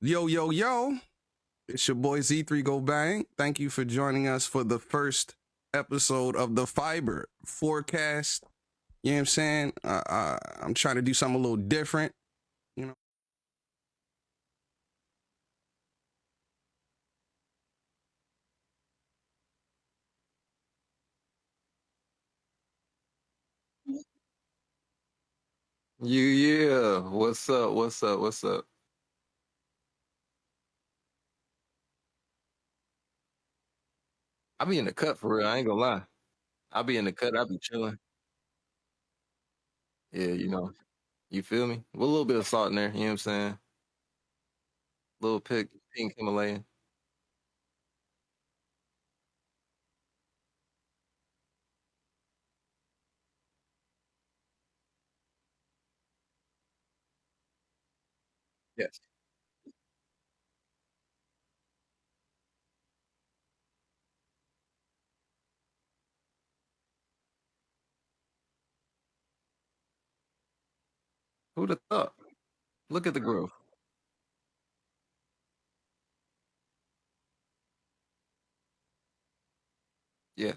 Yo, yo, yo. It's your boy Z3 Go Bang. Thank you for joining us for the first episode of the FYBR Forecast. You know what I'm saying? I'm trying to do something a little different. You know, Yeah. What's up? What's up? What's up? I be in the cut for real. I ain't gonna lie. I be in the cut. I be chilling. Yeah, you feel me? With a little bit of salt in there. You know what I'm saying? Little pink Himalayan. Yes. Who'd have thought? Look at the growth. Yeah.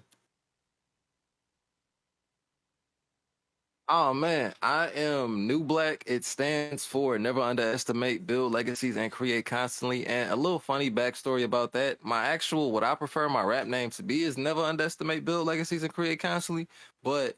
Oh man, I am Nu Blacc. It stands for Never Underestimate, Build Legacies, and Create Constantly. And a little funny backstory about that. My actual, what I prefer my rap name to be is Never Underestimate, Build Legacies, and Create Constantly. But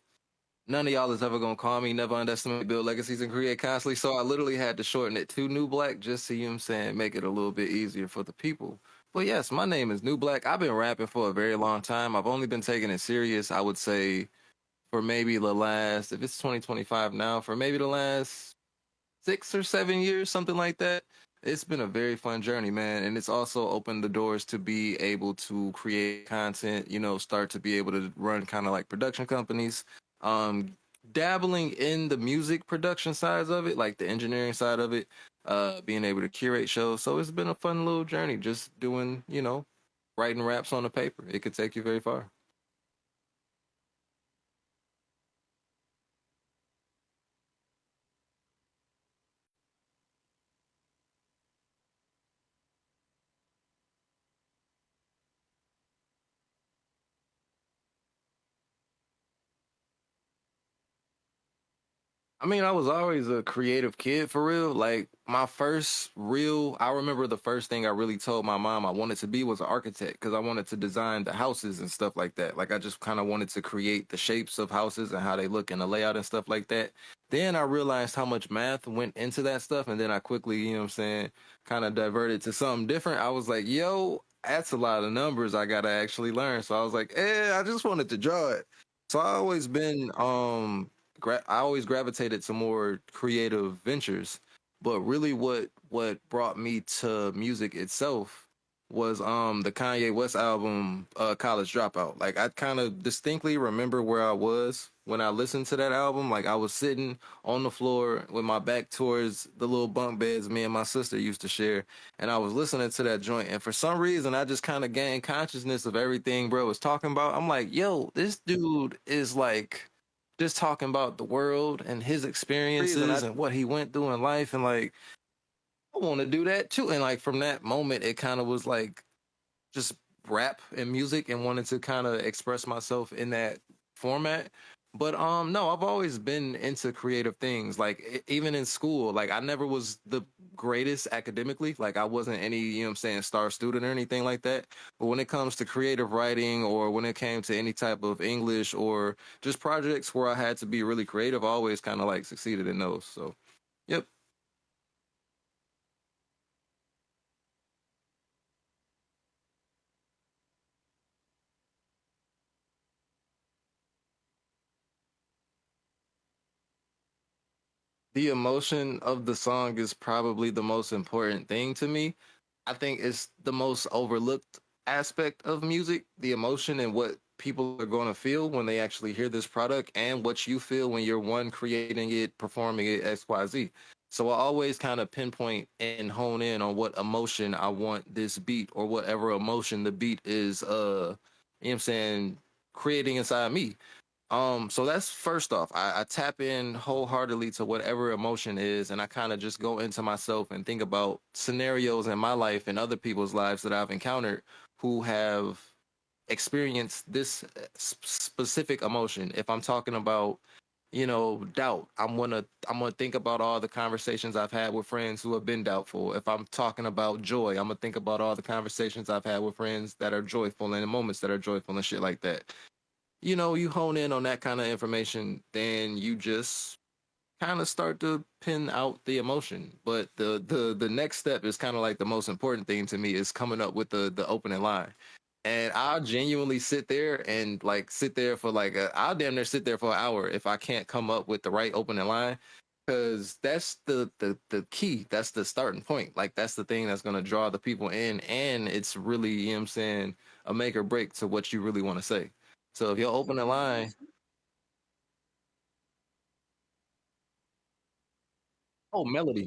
none of y'all is ever gonna call me Never Underestimate, Build Legacies, and Create Constantly. So I literally had to shorten it to Nu Blacc just so you know what I'm saying, make it a little bit easier for the people. But yes, my name is Nu Blacc. I've been rapping for a very long time. I've only been taking it serious, I would say, for maybe the last, if it's 2025 now, for maybe the last 6 or 7 years, something like that. It's been a very fun journey, man. And it's also opened the doors to be able to create content, start to be able to run kind of like production companies. Um, Dabbling in the music production sides of it, like the engineering side of it, being able to curate shows. So it's been a fun little journey just doing, writing raps on the paper. It could take you very far. I mean, I was always a creative kid for real. Like my first real, I remember the first thing I really told my mom I wanted to be was an architect because I wanted to design the houses and stuff like that. Like I just kind of wanted to create the shapes of houses and how they look and the layout and stuff like that. Then I realized how much math went into that stuff, and then I quickly, you know what I'm saying, kind of diverted to something different. I was like, yo, that's a lot of numbers I gotta actually learn. So I was like, I just wanted to draw it. So I always been I always gravitated to more creative ventures, but really what brought me to music itself was the Kanye West album College Dropout. Like I kind of distinctly remember where I was when I listened to that album. Like I was sitting on the floor with my back towards the little bunk beds me and my sister used to share, and I was listening to that joint, and for some reason I just kind of gained consciousness of everything bro was talking about. I'm like, yo, this dude is like just talking about the world and his experiences and what he went through in life, and like I want to do that too. And like from that moment it kind of was like just rap and music and wanted to kind of express myself in that format. But no, I've always been into creative things. Like even in school, like I never was the greatest academically. Like I wasn't any, I'm saying, star student or anything like that. But when it comes to creative writing or when it came to any type of English or just projects where I had to be really creative, I always kind of like succeeded in those. So, yep. The emotion of the song is probably the most important thing to me. I think it's the most overlooked aspect of music, the emotion and what people are going to feel when they actually hear this product and what you feel when you're one creating it, performing it, XYZ. So I always kind of pinpoint and hone in on what emotion I want this beat or whatever emotion the beat is you know what I'm saying, creating inside me. So that's first off. I tap in wholeheartedly to whatever emotion is, and I kind of just go into myself and think about scenarios in my life and other people's lives that I've encountered who have experienced this specific emotion. If I'm talking about, doubt, I'm gonna think about all the conversations I've had with friends who have been doubtful. If I'm talking about joy, I'm gonna think about all the conversations I've had with friends that are joyful and the moments that are joyful and shit like that. You hone in on that kind of information, then you just kind of start to pin out the emotion. But the next step is kind of like the most important thing to me is coming up with the opening line. And I'll genuinely sit there and like sit there for like I'll damn near sit there for an hour if I can't come up with the right opening line. Cause that's the key. That's the starting point. Like that's the thing that's gonna draw the people in. And it's really, what I'm saying, a make or break to what you really want to say. So if you open a line, oh, melody.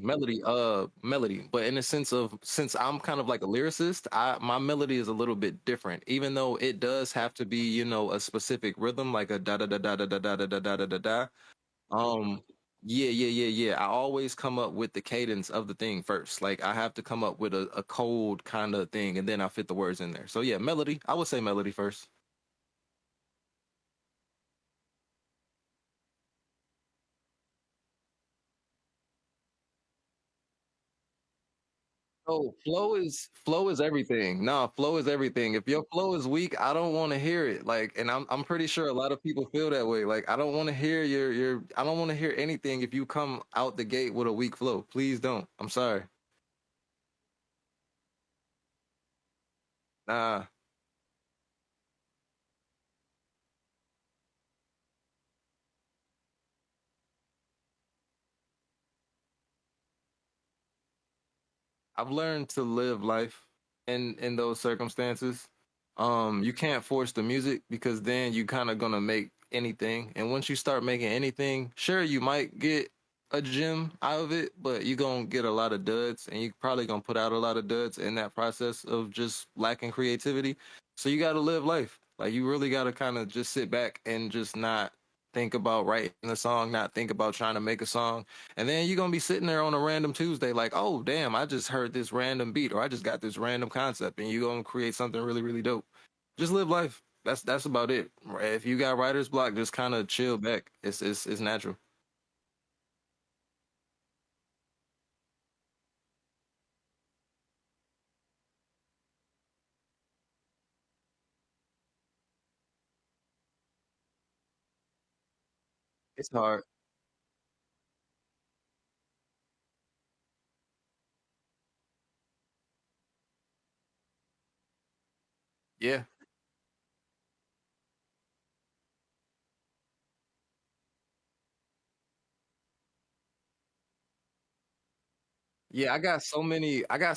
But in the sense of, since I'm kind of like a lyricist, my melody is a little bit different. Even though it does have to be, a specific rhythm, like a da da da da da da da da da da da da da. Um, yeah. I always come up with the cadence of the thing first. Like I have to come up with a cold kind of thing, and then I fit the words in there. So yeah, melody. I would say melody first. Oh, flow is everything. Nah, flow is everything. If your flow is weak, I don't want to hear it. Like, and I'm pretty sure a lot of people feel that way. Like, I don't want to hear your I don't want to hear anything if you come out the gate with a weak flow. Please don't. I'm sorry. Nah. I've learned to live life in those circumstances. You can't force the music because then you kind of gonna make anything. And once you start making anything, sure you might get a gem out of it, but you're gonna get a lot of duds and you probably gonna put out a lot of duds in that process of just lacking creativity. So you gotta live life. Like you really gotta kind of just sit back and just not think about writing a song, not think about trying to make a song, and then you're gonna be sitting there on a random Tuesday, like, oh damn, I just heard this random beat or I just got this random concept, and you're gonna create something really, really dope. Just live life. That's about it. If you got writer's block, just kind of chill back. It's natural. It's hard. Yeah. Yeah, I got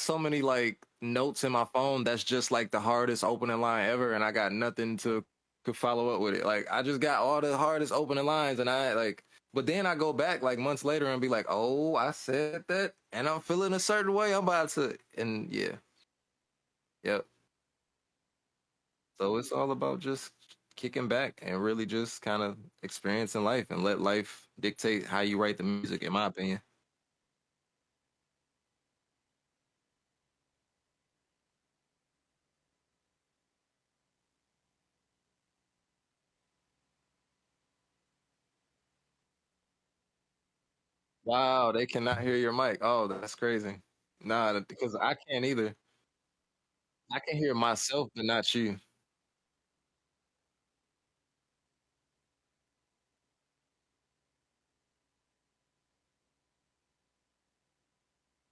so many like notes in my phone that's just like the hardest opening line ever, and I got nothing to could follow up with it. Like I just got all the hardest opening lines, and I like, but then I go back like months later and be like, oh, I said that, and I'm feeling a certain way. I'm about to, and yeah, yep. So it's all about just kicking back and really just kind of experiencing life and let life dictate how you write the music, in my opinion. Wow, they cannot hear your mic. Oh, that's crazy. Nah, because I can't either. I can hear myself, but not you.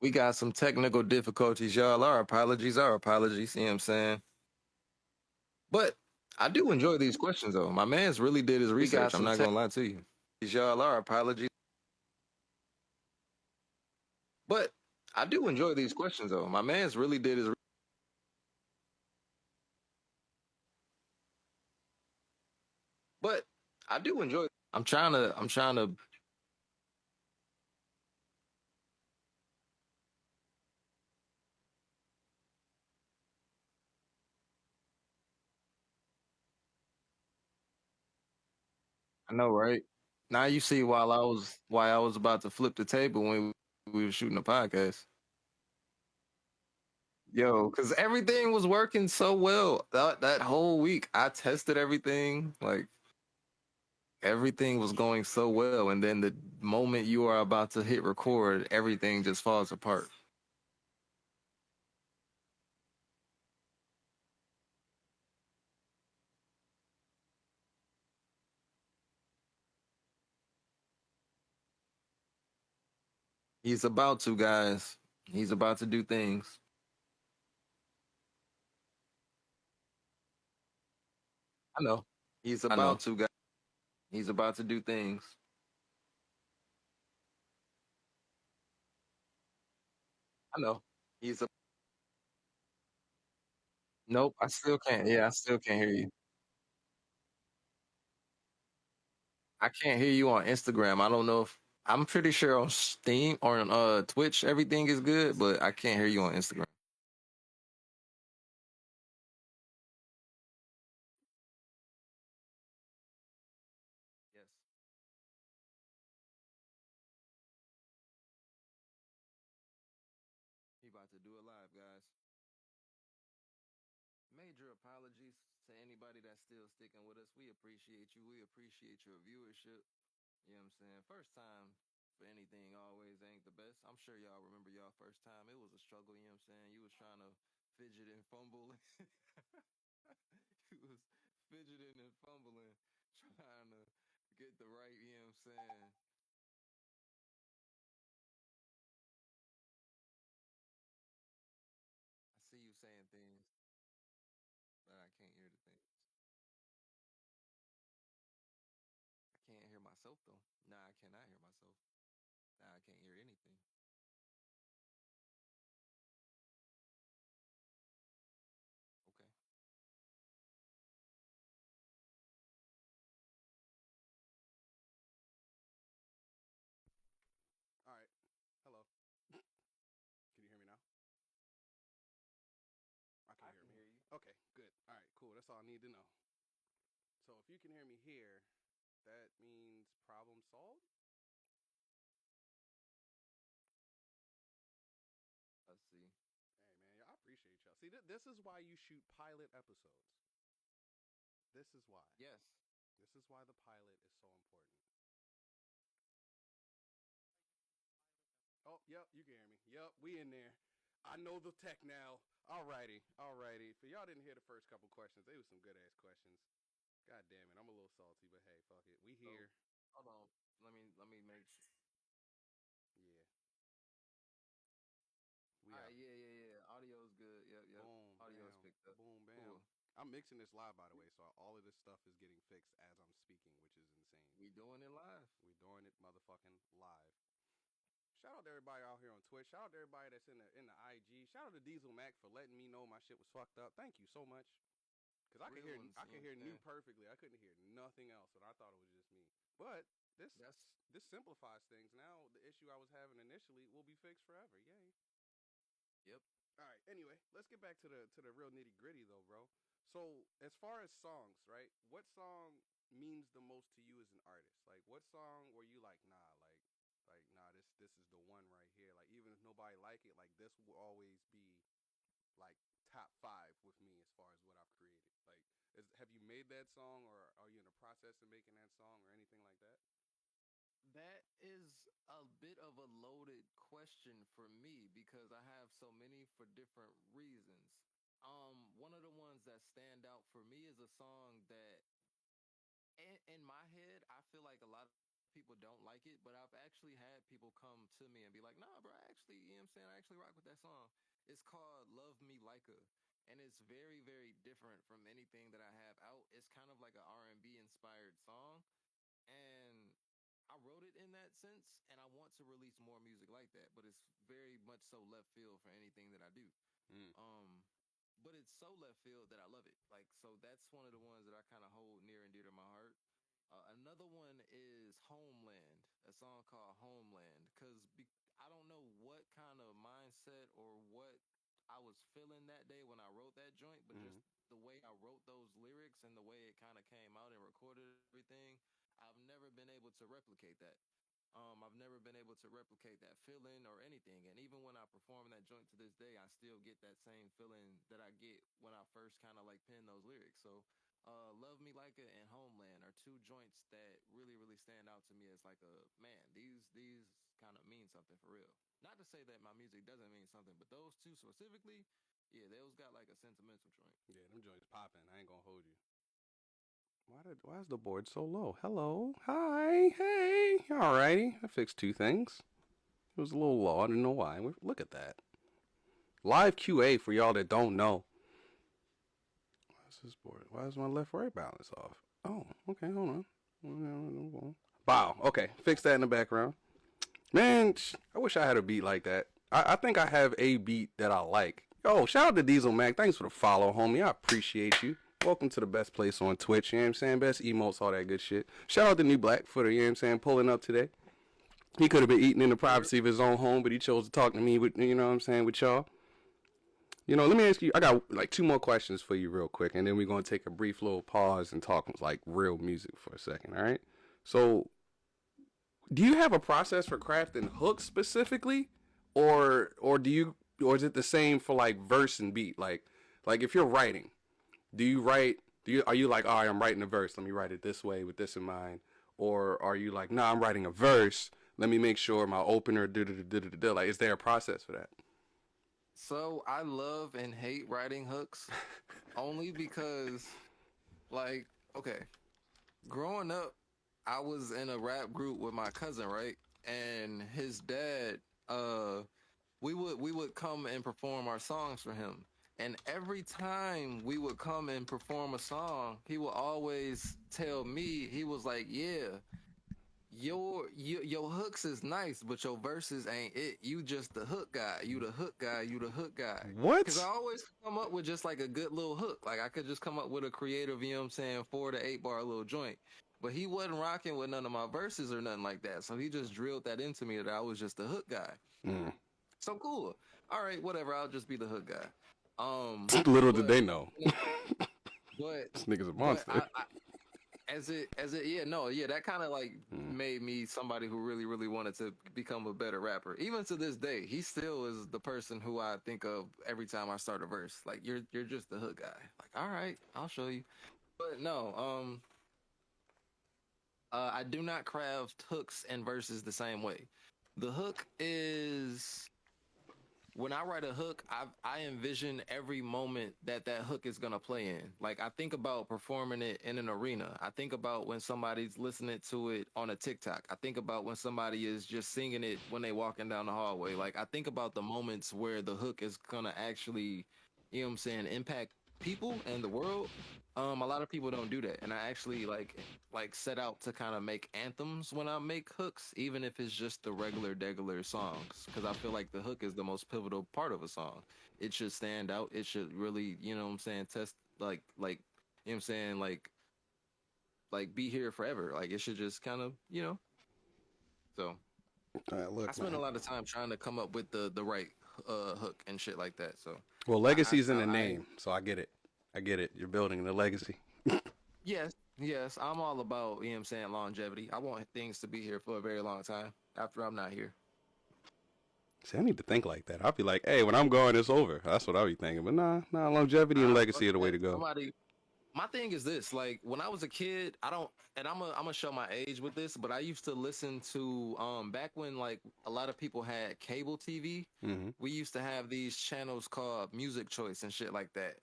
We got some technical difficulties, y'all. Our apologies. You know what I'm saying? But I do enjoy these questions, though. My man's really did his We got research. I'm some not tech. gonna lie to you. Y'all, our apologies. But I do enjoy these questions, though. My man's really did his. But I do enjoy. I'm trying to. I know, right? Now you see why I was about to flip the table when we were shooting the podcast. Yo, because everything was working so well that whole week. I tested everything, like everything was going so well, and then the moment you are about to hit record, everything just falls apart. He's about to, guys. He's about to do things. I know. He's about to, guys. He's about to do things. I know. He's a Nope. I still can't. Yeah, I still can't hear you. I can't hear you on Instagram. I don't know if I'm pretty sure on Steam or on Twitch everything is good, but I can't hear you on Instagram. Yes. He about to do it live, guys. Major apologies to anybody that's still sticking with us. We appreciate you. We appreciate your viewership. You know what I'm saying? First time for anything always ain't the best. I'm sure y'all remember y'all first time. It was a struggle, you know what I'm saying? You was trying to fidget and fumble. You was fidgeting and fumbling, trying to get the right, you know what I'm saying? I see you saying things, but I can't hear the things. I can't hear myself though. Nah, I cannot hear myself. Nah, I can't hear anything. Okay. All right. Hello. Can you hear me now? I can I hear can me. hear you. Okay, good. All right, cool. That's all I need to know. So if you can hear me here, that means problem solved. Let's see. Hey man, I appreciate y'all. See, this is why you shoot pilot episodes. This is why. Yes. This is why the pilot is so important. Oh, yep, you can hear me. Yep, we in there. I know the tech now. Alrighty, alrighty. For y'all didn't hear the first couple questions, they was some good ass questions. God damn it, I'm a little salty, but hey, fuck it. We So here. hold on. Let me make sure. Yeah, we All out. right, yeah. Audio's good. Yep. Boom, Audio's bam, picked up. boom, bam. Cool. I'm mixing this live, by the way, so all of this stuff is getting fixed as I'm speaking, which is insane. We doing it live. We doing it motherfucking live. Shout out to everybody out here on Twitch. Shout out to everybody that's in the IG. Shout out to Diesel Mac for letting me know my shit was fucked up. Thank you so much. Cause I could Real hear ones, I you know could what hear I'm Nu saying? perfectly. I couldn't hear nothing else, and I thought it was just me. But this That's this simplifies things. Now the issue I was having initially will be fixed forever. Yay! yep. All right. Anyway, let's get back to the real nitty gritty though, bro. So as far as songs, right? What song means the most to you as an artist? Like, what song were you like, nah, nah, this is the one right here. Like, even if nobody like it, like this will always be like top five with me as far as what I've created. Like, have you made that song, or are you in the process of making that song, or anything like that? That is a bit of a loaded question for me because I have so many for different reasons. One of the ones that stand out for me is a song that in my head, I feel like a lot of people don't like it, but I've actually had people come to me and be like, nah, bro, I actually, you know what I'm saying? I actually rock with that song. It's called Love Me Like a, and it's very, very different from anything that I have out. It's kind of like an R&B inspired song. And I wrote it in that sense, and I want to release more music like that, but it's very much so left field for anything that I do. Mm. Um, but it's so left field that I love it. Like, so that's one of the ones that I kind of hold near and dear to my heart. Another one is Homeland, a song called Homeland, because I don't know what kind of mindset or what I was feeling that day when I wrote that joint, but just Mm. the way I wrote those lyrics and the way it kind of came out and recorded everything, I've never been able to replicate that. I've never been able to replicate that feeling or anything. And even when I perform that joint to this day, I still get that same feeling that I get when I first kind of like pen those lyrics. So, Love Me Like It and Homeland are two joints that really, really stand out to me as like a man. These kind of mean something for real. Not to say that my music doesn't mean something, but those two specifically, yeah, those got like a sentimental joint. Yeah, them joints popping. I ain't gonna hold you. Why is the board so low? Hello, hi, hey. Alrighty, I fixed two things. It was a little low. I didn't know why. Look at that. Live QA for y'all that don't know. Why is this board? Why is my left-right balance off? Oh, okay, hold on. Wow. Okay, fix that in the background. Man, I wish I had a beat like that. I think I have a beat that I like. Yo, shout out to Diesel Mac. Thanks for the follow, homie. I appreciate you. Welcome to the best place on Twitch, you know what I'm saying? Best emotes, all that good shit. Shout out to Nu Blacc for the, you know what I'm saying, pulling up today. He could have been eating in the privacy of his own home, but he chose to talk to me with, you know what I'm saying, with y'all. You know, let me ask you, I got like two more questions for you real quick, and then we're going to take a brief little pause and talk like real music for a second, all right? So, do you have a process for crafting hooks specifically, or is it the same for like verse and beat? Like if you're writing, are you like, all right, I'm writing a verse, let me write it this way with this in mind, or are you like, nah, I'm writing a verse, let me make sure my opener like, is there a process for that? So I love and hate writing hooks only because, like, okay, growing up, I was in a rap group with my cousin, right? And his dad, we would come and perform our songs for him. And every time we would come and perform a song, he would always tell me, he was like, "Yeah, your hooks is nice, but your verses ain't it. You just the hook guy. You the hook guy. You the hook guy." Because I What? always come up with just like a good little hook. Like I could just come up with a creative, you know what I'm saying, 4 to 8 bar little joint. But he wasn't rocking with none of my verses or nothing like that. So he just drilled that into me that I was just the hook guy. Mm. So cool. All right, whatever. I'll just be the hook guy. Little did But they know. but This nigga's a but monster. as it yeah, no, yeah, that kind of like Mm. made me somebody who really really wanted to become a better rapper. Even to this day, he still is the person who I think of every time I start a verse. Like you're just the hook guy. Like, all right, I'll show you. But no, I do not craft hooks and verses the same way. The hook is when I write a hook, I envision every moment that that hook is gonna play in. Like I think about performing it in an arena. I think about when somebody's listening to it on a TikTok. I think about when somebody is just singing it when they walking down the hallway. Like I think about the moments where the hook is gonna actually, you know what I'm saying, impact people and the world. A lot of people don't do that, and I actually like set out to kind of make anthems when I make hooks, even if it's just the regular songs, because I feel like the hook is the most pivotal part of a song. It should stand out. It should really, you know what I'm saying, test like you know what I'm saying, like be here forever. Like it should just kind of, you know. So All right, I look, spent a man. lot of time trying to come up with the right hook and shit like that. So Well, I legacy's in I, the I name, so I get it. I get it. You're building the legacy. yes, I'm all about, you know what I'm saying, longevity. I want things to be here for a very long time after I'm not here. See, I need to think like that. I'll be like, hey, when I'm gone, it's over. That's what I'll be thinking. But nah, longevity and Fuck legacy are the way that. to go. Somebody, my thing is this, like when I was a kid, I don't, and I'm gonna show my age with this, but I used to listen to, back when like a lot of people had cable TV, Mm-hmm. we used to have these channels called Music Choice and shit like that.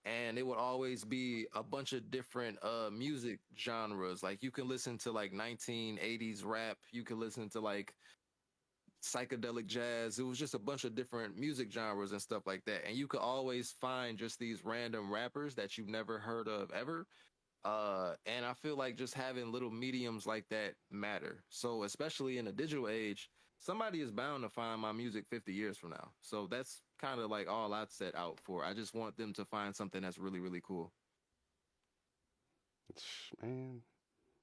And it would always be a bunch of different music genres. Like you can listen to like 1980s rap, you can listen to like psychedelic jazz. It was just a bunch of different music genres and stuff like that. And you could always find just these random rappers that you've never heard of ever. And I feel like just having little mediums like that matter. So especially in a digital age, somebody is bound to find my music 50 years from now. So that's kind of like all I'd set out for. I just want them to find something that's really, really cool. Man,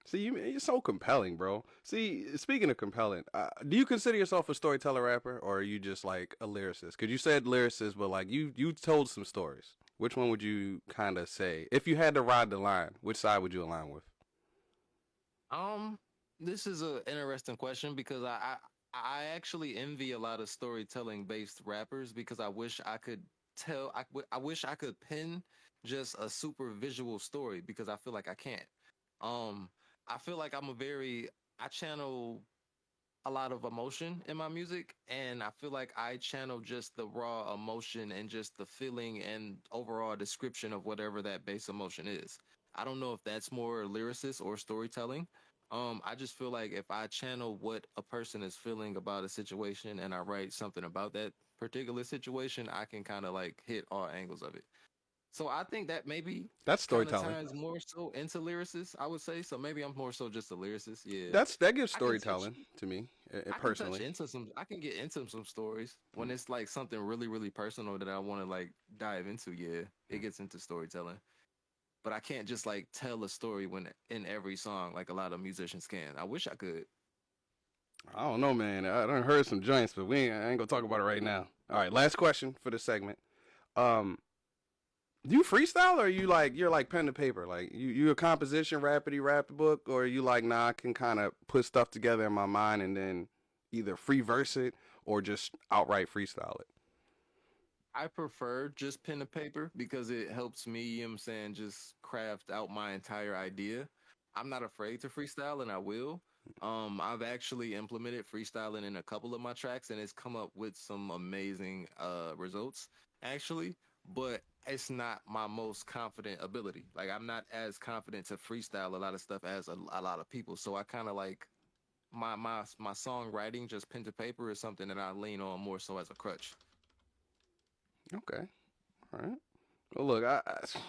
see, you're so compelling, bro. See, speaking of compelling, do you consider yourself a storyteller rapper, or are you just like a lyricist? Because you said lyricist, but like you told some stories. Which one would you kind of say if you had to ride the line? Which side would you align with? Um, this is an interesting question because I actually envy a lot of storytelling based rappers because I wish I could I wish I could pen just a super visual story because I feel like I can't. Um, I feel like I channel a lot of emotion in my music, and I feel like I channel just the raw emotion and just the feeling and overall description of whatever that base emotion is. I don't know if that's more lyricist or storytelling. I just feel like if I channel what a person is feeling about a situation and I write something about that particular situation, I can kind of like hit all angles of it. So I think that maybe That's kind of storytelling. ties more so into lyricist, I would say. So maybe I'm more so just a lyricist. Yeah. That gives I can touch storytelling to me, I can touch personally. into some. I can get into some stories when it's like something really, really personal that I want to like dive into. Yeah, it gets into storytelling, but I can't just like tell a story when in every song like a lot of musicians can. I wish I could. I don't know, man. I done heard some joints, but I ain't gonna talk about it right now. All right, last question for the segment. Um, do you freestyle, or are you like you're like pen to paper? Like you a composition rapidy rap book, or are you like nah? I can kind of put stuff together in my mind and then either free verse it or just outright freestyle it. I prefer just pen to paper because it helps me, you know what I'm saying, just craft out my entire idea. I'm not afraid to freestyle and I will. I've actually implemented freestyling in a couple of my tracks and it's come up with some amazing results actually, but it's not my most confident ability. Like I'm not as confident to freestyle a lot of stuff as a lot of people. So I kind of like my songwriting just pen to paper is something that I lean on more so as a crutch. Okay, all right. Well, look,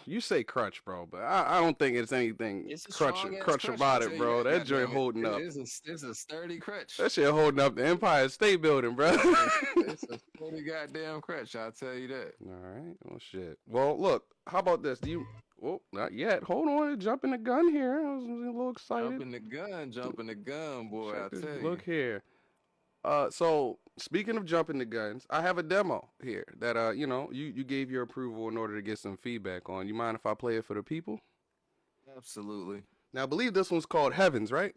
you say crutch, bro, but I don't think it's anything It's a strong ass crutch crutch. I about it, tell you bro. that. That joint Goddamn it! holding up. It's a sturdy crutch. That shit holding up the Empire State Building, bro. It's a sturdy goddamn crutch. I'll tell you that. All right. Well, shit. Well, look. How about this? Do you? Well, not yet. Hold on. Jumping the gun here. I was a little excited. Jumping the gun, boy. Check I this. tell you. Look here. So speaking of jumping the guns, I have a demo here that you gave your approval in order to get some feedback on. You mind if I play it for the people? Absolutely. Now, I believe this one's called Heavens, right?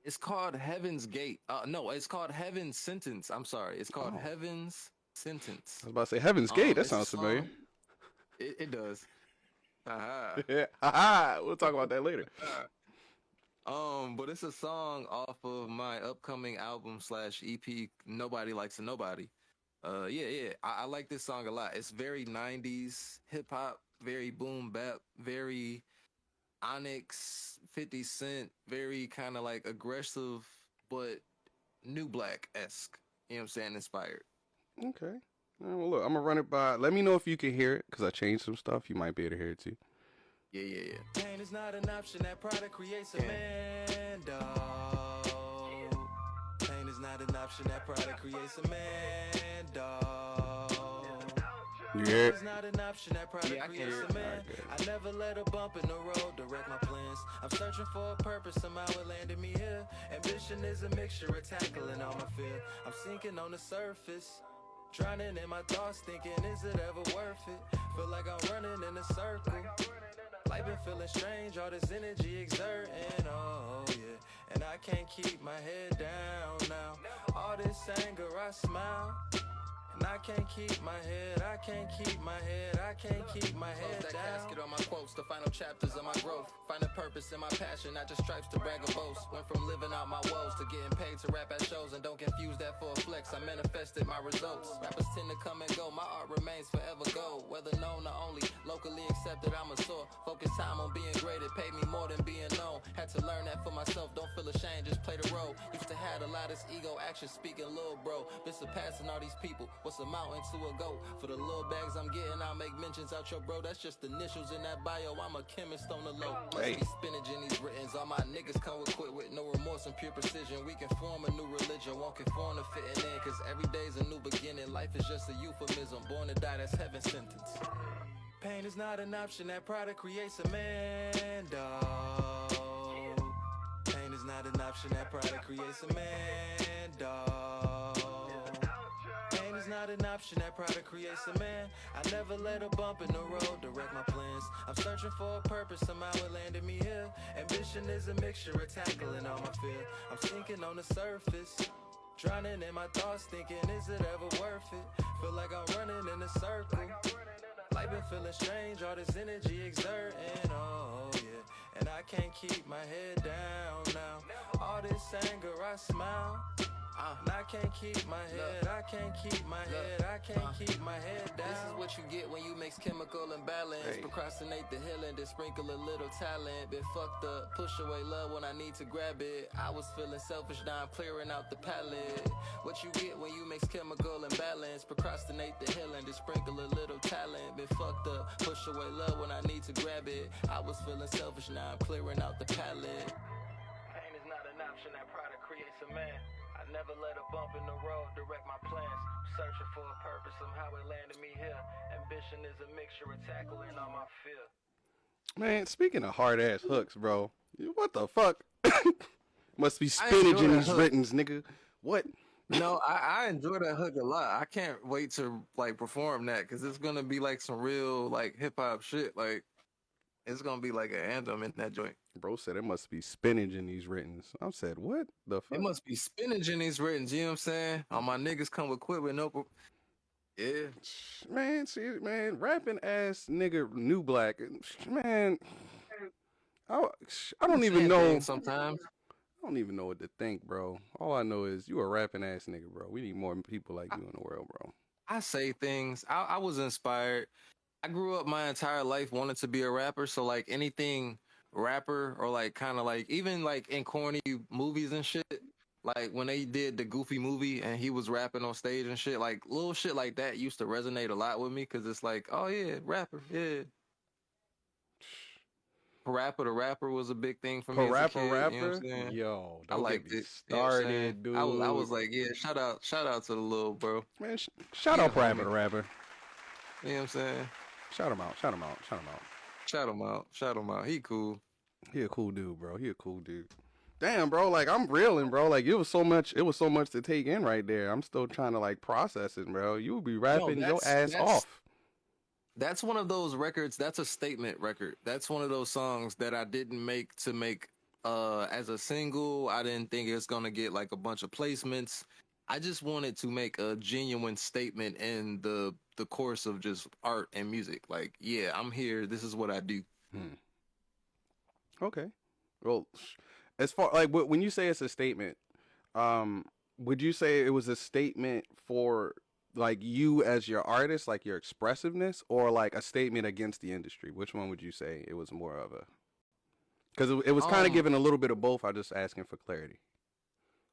It's called Heaven's Gate. No, it's called Heaven's Sentence. I'm sorry. It's called Oh, Heaven's Sentence. I was about to say Heaven's Gate. That It's a sounds familiar. song. It does. Haha. Yeah. Haha. We'll talk about that later. But it's a song off of my upcoming album slash EP, Nobody Likes a Nobody. Yeah. I like this song a lot. It's very 90s hip hop, very boom bap, very Onyx, 50 Cent, very kind of like aggressive, but Nu Blacc esque. You know what I'm saying? Inspired. Okay. All right, well, look, I'm gonna run it by. Let me know if you can hear it, cause I changed some stuff. You might be able to hear it too. Yeah. Pain is not an option, that product creates a man, dog. Pain is not an option, that product creates a man, dog. You hear it? It's not an option, that product Yeah, I can creates hear a it. man. I never let a bump in the road direct my plans. I'm searching for a purpose, somehow it landed me here. Ambition is a mixture of tackling all my fear. I'm sinking on the surface, drowning in my thoughts, thinking, is it ever worth it? Feel like I'm running in a circle. Life been feeling strange, all this energy exerting, oh yeah. And I can't keep my head down now. All this anger, I smile. And I can't keep my head, I can't keep my head, I can't keep my head Close that down. casket on my quotes, the final chapters of my growth. Finding purpose in my passion, not just stripes to brag or boast. Went from living out my woes to getting paid to rap at shows. And don't confuse that for a flex, I manifested my results. Rappers tend to come and go, my art remains forever gold. Whether known or only locally accepted, I'm a soar. Focus time on being great, it paid me more than being known. Had to learn that for myself, don't feel ashamed, just play the role. Used to have a lot of ego, action speaking, little bro. Been surpassing all these people, what's a mountain to a goat? For the little bags I'm getting, I'll make mentions out your bro. That's just initials in that bio, I'm a chemist on the low. Must Hey. be spinach in these writtens. All my niggas come equipped with no remorse and pure precision. We can form a new religion, won't conform to fitting in. Cause every day's a new beginning, life is just a euphemism. Born to die, that's heaven's sentence. Pain is not an option, that product creates a man, dog. Pain is not an option, that product creates a man, dog. Pain is not an option, that pride creates a man. I never let a bump in the road direct my plans. I'm searching for a purpose, somehow it landed me here. Ambition is a mixture of tackling all my fear. I'm sinking on the surface, drowning in my thoughts, thinking, is it ever worth it? Feel like I'm running in a circle. Life been feeling strange, all this energy exerting, oh yeah. And I can't keep my head down now. All this anger, I smile. And I can't keep my head, I can't keep my head, I can't keep my head down. This is what you get when you mix chemical imbalance. Hey. Procrastinate the healing, then sprinkle a little talent. Been fucked up, push away love when I need to grab it. I was feeling selfish, now I'm clearing out the palette. What you get when you mix chemical imbalance. Procrastinate the healing, then sprinkle a little talent. Been fucked up, push away love when I need to grab it. I was feeling selfish, now I'm clearing out the palette. Pain is not an option, that product creates a man. I never let a bump in the road direct my plans. Searching for a purpose, somehow it landed me here. Ambition is a mixture of tackling all my fear. Man, speaking of hard ass hooks, bro, what the fuck? Must be I spinach enjoy in that these hook. writtens, nigga. What? No, I enjoy that hook a lot. I can't wait to like perform that because it's gonna be like some real like hip hop shit. Like it's gonna be like an anthem in that joint. Bro said it must be spinach in these writtens. I said, what the fuck? It must be spinach in these written. You know what I'm saying? All my niggas come equipped with no. Yeah. Man, see, man, rapping ass nigga Nu Blacc, man. I don't even Saying know. things sometimes. I don't even know what to think, bro. All I know is you a rapping ass nigga, bro. We need more people like you in the world, bro. I say things. I was inspired. I grew up my entire life wanting to be a rapper. So like anything rapper or like kind of like even like in corny movies and shit. Like when they did the Goofy movie and he was rapping on stage and shit, like little shit like that used to resonate a lot with me because it's like, oh yeah, rapper, yeah. Parappa the Rapper was a big thing for me as a kid. You know what I'm Rapper, saying? yo, I don't get liked me it. You know what I'm saying? started, dude. I was like, yeah, shout out to the little bro. Man, shout Yeah, out Parappa homie. the Rapper. You know what I'm saying? Shout him out, shout him out, shout him out. Shout him out. He cool. He a cool dude, bro. He a cool dude. Damn, bro, like I'm reeling, bro. Like it was so much to take in right there. I'm still trying to like process it, bro. You would be rapping your ass off. That's one of those records. That's a statement record. That's one of those songs that I didn't make to make as a single. I didn't think it's gonna get like a bunch of placements. I just wanted to make a genuine statement in the course of just art and music. Like, yeah, I'm here. This is what I do. Okay. Well, as far like when you say it's a statement, would you say it was a statement for like you as your artist, like your expressiveness, or like a statement against the industry? Which one would you say it was more of a? Because it was kind of giving a little bit of both. I'm just asking for clarity.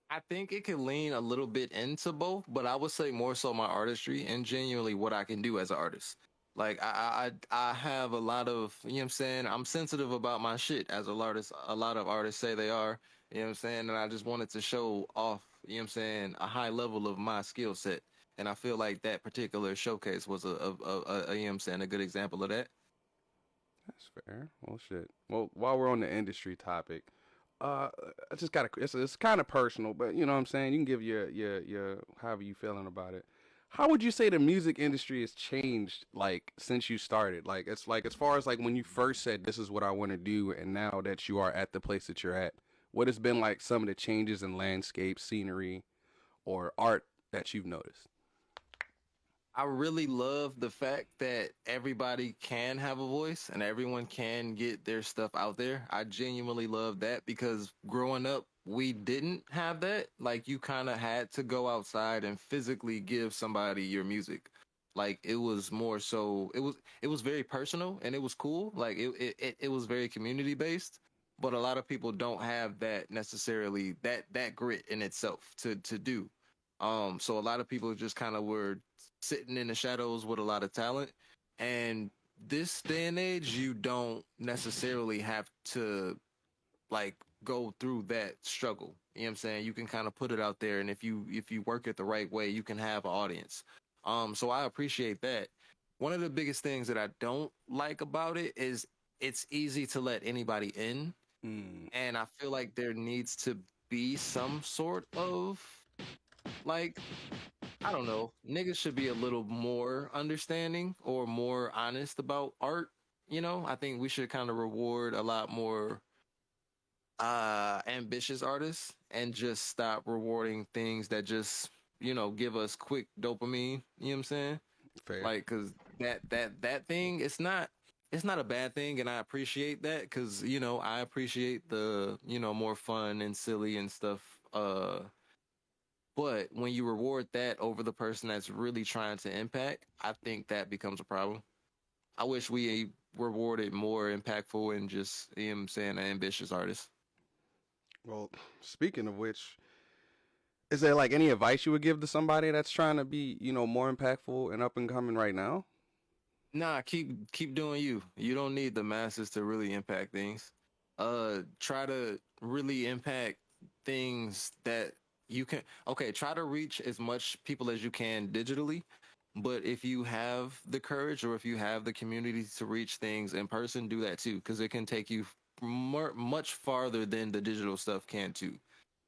I think it could lean a little bit into both, but I would say more so my artistry and genuinely what I can do as an artist. Like I have a lot of, you know what I'm saying? I'm sensitive about my shit as a lot of artists say they are, you know what I'm saying? And I just wanted to show off, you know what I'm saying, a high level of my skill set. And I feel like that particular showcase was a you know what I'm saying, a good example of that. That's fair. Well, shit. Well, while we're on the industry topic, I just got it's kind of personal, but you know what I'm saying? You can give your however you feeling about it. How would you say the music industry has changed, like, since you started? Like, it's like, as far as, like, when you first said, this is what I want to do, and now that you are at the place that you're at, what has been, like, some of the changes in landscape, scenery, or art that you've noticed? I really love the fact that everybody can have a voice and everyone can get their stuff out there. I genuinely love that because growing up, we didn't have that. Like you kind of had to go outside and physically give somebody your music. Like it was more so it was very personal and it was cool. Like it was very community based, but a lot of people don't have that necessarily that grit in itself to do. So a lot of people just kind of were sitting in the shadows with a lot of talent. And this day and age, you don't necessarily have to like go through that struggle. You know what I'm saying? You can kind of put it out there, and if you work it the right way, you can have an audience. So I appreciate that. One of the biggest things that I don't like about it is it's easy to let anybody in. And I feel like there needs to be some sort of like I don't know. Niggas should be a little more understanding or more honest about art. You know, I think we should kind of reward a lot more ambitious artists and just stop rewarding things that just, give us quick dopamine. You know what I'm saying? Fair. Like, cause that thing, it's not a bad thing, and I appreciate that, cause I appreciate the more fun and silly and stuff. But when you reward that over the person that's really trying to impact, I think that becomes a problem. I wish we rewarded more impactful and just, what I'm saying, ambitious artists. Well, speaking of which, is there like any advice you would give to somebody that's trying to be, more impactful and up and coming right now? Nah, keep doing you. You don't need the masses to really impact things. Try to really impact things that you can. Okay, try to reach as much people as you can digitally. But if you have the courage or if you have the community to reach things in person, do that too, because it can take you much farther than the digital stuff can too.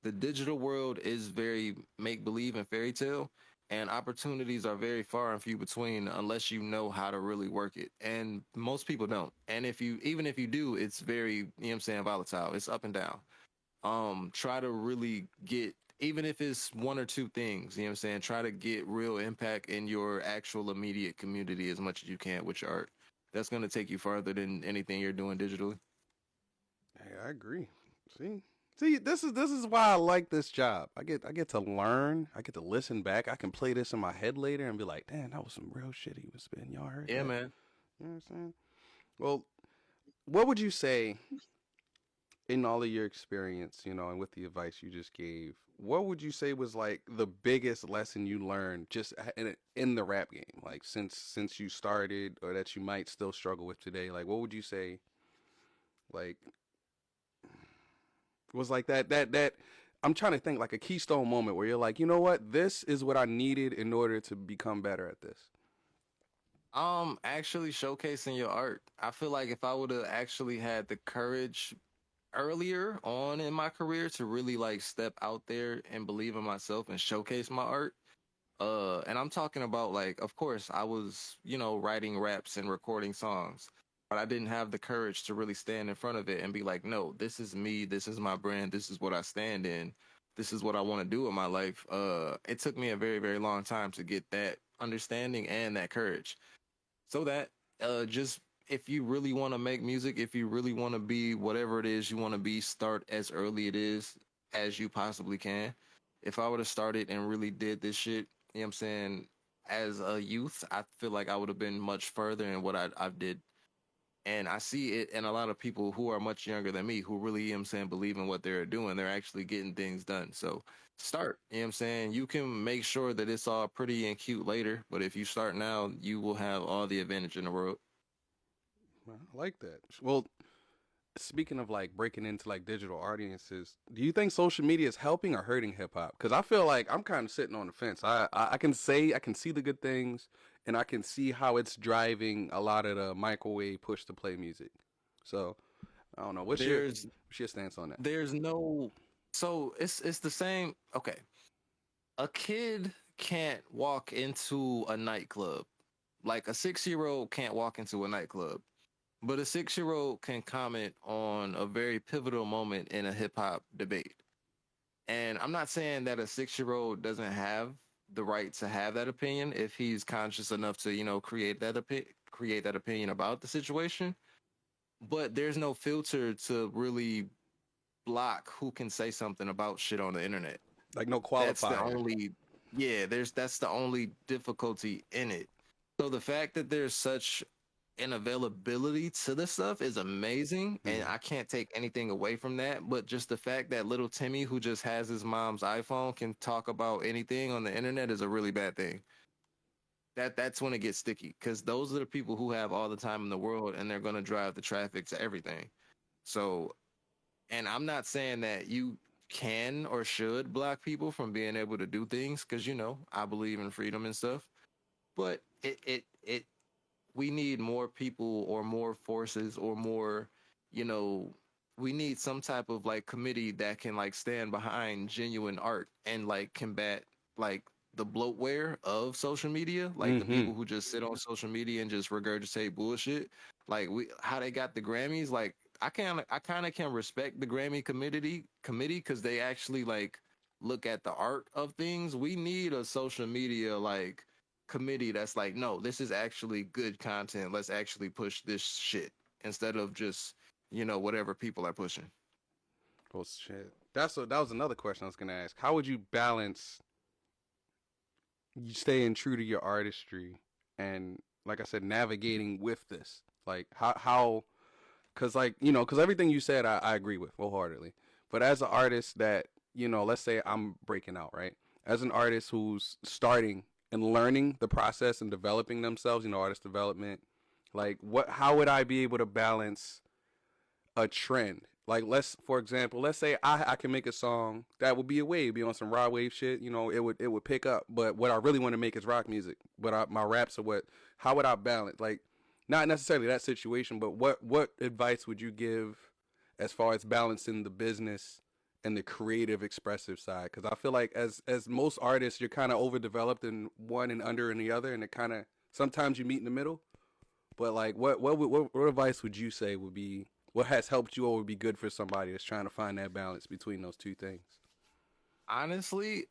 The digital world is very make believe and fairy tale, and opportunities are very far and few between unless you know how to really work it. And most people don't. And even if you do, it's very, what I'm saying, volatile. It's up and down. Try to really get, even if it's one or two things, what I'm saying, try to get real impact in your actual immediate community as much as you can with your art. That's going to take you farther than anything you're doing digitally. Hey, I agree. See, this is why I like this job. I get to learn. I get to listen back. I can play this in my head later and be like, damn, that was some real shit he was spitting. Y'all heard Yeah, that? man. You know what I'm saying? Well, what would you say in all of your experience, and with the advice you just gave? What would you say was like the biggest lesson you learned just in the rap game, like since you started, or that you might still struggle with today? Like, what would you say? Like, was like that I'm trying to think like a keystone moment where you're like, you know what, this is what I needed in order to become better at this. Actually showcasing your art. I feel like if I would have actually had the courage earlier on in my career to really like step out there and believe in myself and showcase my art. And I'm talking about, like, of course I was, writing raps and recording songs, but I didn't have the courage to really stand in front of it and be like, no, this is me, this is my brand, this is what I stand in, this is what I want to do in my life. It took me a very, very long time to get that understanding and that courage. So that just if you really want to make music, if you really want to be whatever it is you want to be, start as early it is as you possibly can. If I would have started and really did this shit, what I'm saying, as a youth, I feel like I would have been much further in what I did. And I see it in a lot of people who are much younger than me who really, I'm saying, believe in what they're doing. They're actually getting things done. So start, I'm saying? You can make sure that it's all pretty and cute later, but if you start now, you will have all the advantage in the world. I like that. Well, speaking of like breaking into like digital audiences, do you think social media is helping or hurting hip hop? Because I feel like I'm kind of sitting on the fence. I can say I can see the good things, and I can see how it's driving a lot of the microwave push to play music. So I don't know. There's What's your stance on that? there's no so it's the same. Okay. A kid can't walk into a nightclub. Like a 6-year-old can't walk into a nightclub. But a 6-year-old can comment on a very pivotal moment in a hip hop debate. And I'm not saying that a 6-year-old doesn't have the right to have that opinion if he's conscious enough to, create that opinion about the situation. But there's no filter to really block who can say something about shit on the internet. Like no That's the qualifier. only yeah, that's the only difficulty in it. So the fact that there's such an availability to this stuff is amazing, and Mhm. I can't take anything away from that. But just the fact that little Timmy, who just has his mom's iPhone, can talk about anything on the internet is a really bad thing. That's when it gets sticky, because those are the people who have all the time in the world, and they're going to drive the traffic to everything. So, and I'm not saying that you can or should block people from being able to do things, because I believe in freedom and stuff. But it we need more people or more forces or more, you know, we need some type of like committee that can like stand behind genuine art and like combat like the bloatware of social media, like the people who just sit on social media and just regurgitate bullshit. Like how they got the Grammys. Like I kind of can respect the Grammy committee because they actually like look at the art of things. We need a social media like committee that's like, no, this is actually good content. Let's actually push this shit instead of just whatever people are pushing. Oh shit. That was another question I was gonna ask. How would you balance you staying true to your artistry and, like I said, navigating with this? Like how because because everything you said I agree with wholeheartedly. But as an artist that, let's say I'm breaking out, right? As an artist who's starting and learning the process and developing themselves, artist development, like how would I be able to balance a trend? Like for example, let's say I can make a song that would be a wave, be on some raw wave shit, it would pick up. But what I really want to make is rock music. But my raps are how would I balance? Like, not necessarily that situation, but what advice would you give as far as balancing the business and the creative expressive side? Because I feel like as most artists, you're kind of overdeveloped in one and under in the other, and it kind of sometimes you meet in the middle. But like, what advice would you say would be what has helped you or would be good for somebody that's trying to find that balance between those two things? Honestly,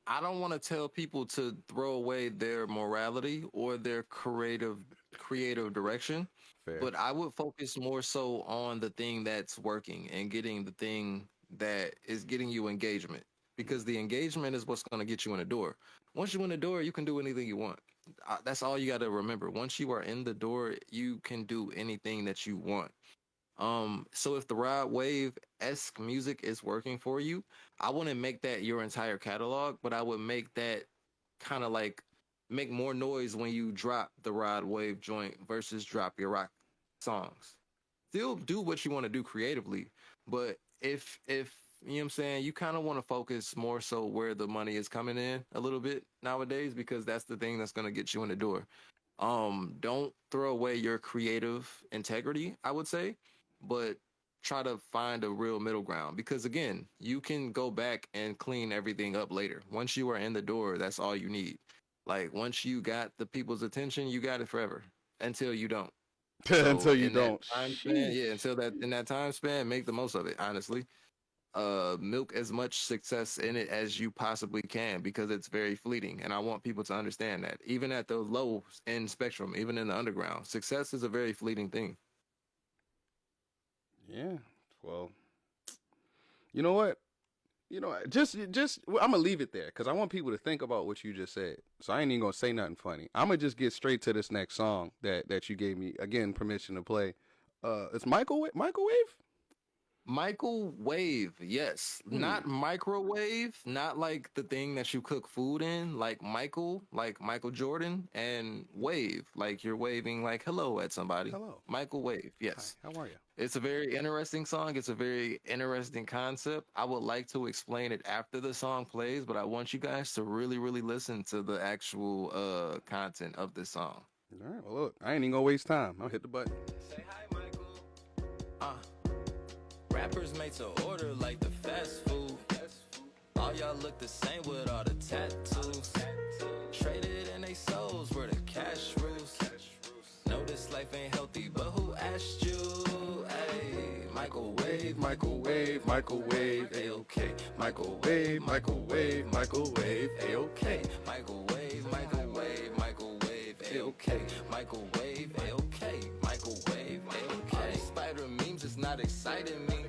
I don't want to tell people to throw away their morality or their creative direction. Fair. But I would focus more so on the thing that's working and getting the thing that is getting you engagement, because the engagement is what's going to get you in the door. Once you're in the door, you can do anything you want. That's all you got to remember. Once you are in the door, you can do anything that you want. So if the rod wave-esque music is working for you, I wouldn't make that your entire catalog, but I would make that kind of like make more noise when you drop the rod wave joint versus drop your rock songs. Still do what you want to do creatively, but if you know what I'm saying, you kind of want to focus more so where the money is coming in a little bit nowadays, because that's the thing that's going to get you in the door. Don't throw away your creative integrity, I would say, but try to find a real middle ground, because again, you can go back and clean everything up later. Once you are in the door, that's all you need. Like once you got the people's attention, you got it forever until you don't. So Until you don't. Until that in that time span, make the most of it, honestly. Milk as much success in it as you possibly can, because it's very fleeting, and I want people to understand that even at the low end spectrum, even in the underground, success is a very fleeting thing. Yeah. Well, you know what? Just I'm gonna leave it there because I want people to think about what you just said. So I ain't even gonna say nothing funny. I'm gonna just get straight to this next song that you gave me again permission to play. It's microwave. Microwave, yes. Not microwave, not like the thing that you cook food in, like Michael Jordan, and wave, like you're waving like hello at somebody. Hello. Microwave, yes. Hi, how are you? It's a very interesting song. It's a very interesting concept. I would like to explain it after the song plays, but I want you guys to really, really listen to the actual content of this song. All right, well, look, I ain't even gonna waste time. I'll hit the button. Say hi, Michael. Rappers made to order like the fast food. All y'all look the same with all the tattoos. Traded in they souls where the cash rules. Know this life ain't healthy, but who asked you? Hey, microwave, microwave, microwave, A-okay. Microwave, microwave, microwave, A-okay. Microwave, microwave, microwave, A-okay. Microwave, A-okay. Microwave, A-okay. Spider memes is not exciting me.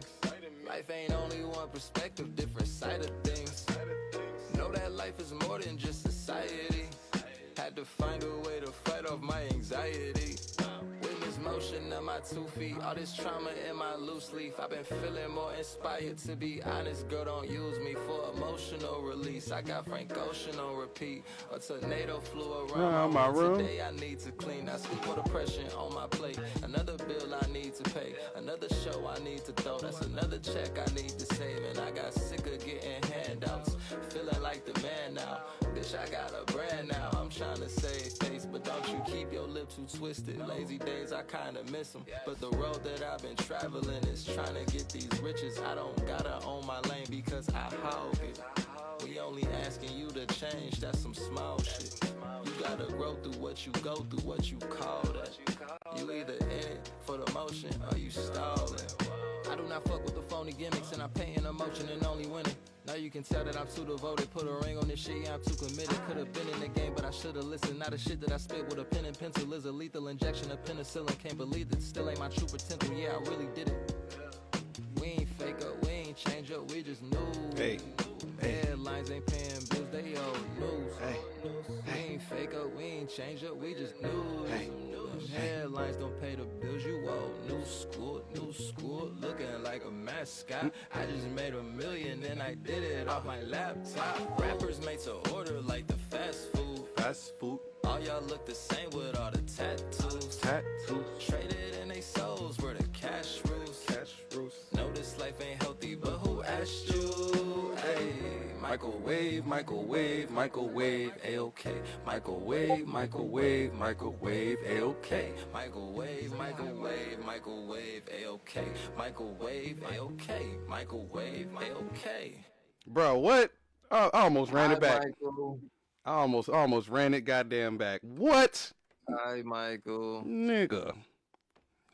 Life ain't only one perspective, different side of things. Know that life is more than just society. Had to find a way to fight off my anxiety. Witness motion of my 2 feet. All this trauma in my loose leaf. I've been feeling more inspired, to be honest. Girl, don't use me for emotional release. I got Frank Ocean on repeat. A tornado flew around my room. Today I need to clean. I sleep with oppression on my plate. Another bill I need to pay. Another show I need to throw. That's another check I need to save. And I got sick of getting handouts. Feeling like the man now. Bitch, I got a brand now. I'm trying to save face, but don't you keep your lip too twisted. Lazy days, I kinda miss them. But the road that I've been traveling is trying to get these riches. I don't gotta own my lane because I hog it. We only asking you to change, that's some small shit. You gotta grow through what you go through, what you call that. You either in it for the motion or you stalling. I do not fuck with the phony gimmicks, and I pay in emotion and only winning. Now you can tell that I'm too devoted, put a ring on this shit, yeah, I'm too committed. Could've been in the game, but I should've listened. Now the shit that I spit with a pen and pencil is a lethal injection of penicillin. Can't believe it, still ain't my true potential, yeah, I really did it. We ain't fake up, we ain't change up, we just knew. Hey. Headlines ain't paying bills, they owe news. We ain't fake up, we ain't change up, we just knew. Headlines don't pay the bills, you owe new school, looking like a mascot. I just made $1 million and I did it off my laptop. Rappers made to order like the fast food. All y'all look the same with all the tattoos. Traded in they souls where the cash rules. Know this life ain't healthy, but who asked you? Hey, microwave, A-OK. Microwave, A-OK. Microwave, A-OK. Microwave, A-OK. Bro, what? I almost ran it back. Michael. I almost ran it goddamn back. What? Hi, Michael. Nigga.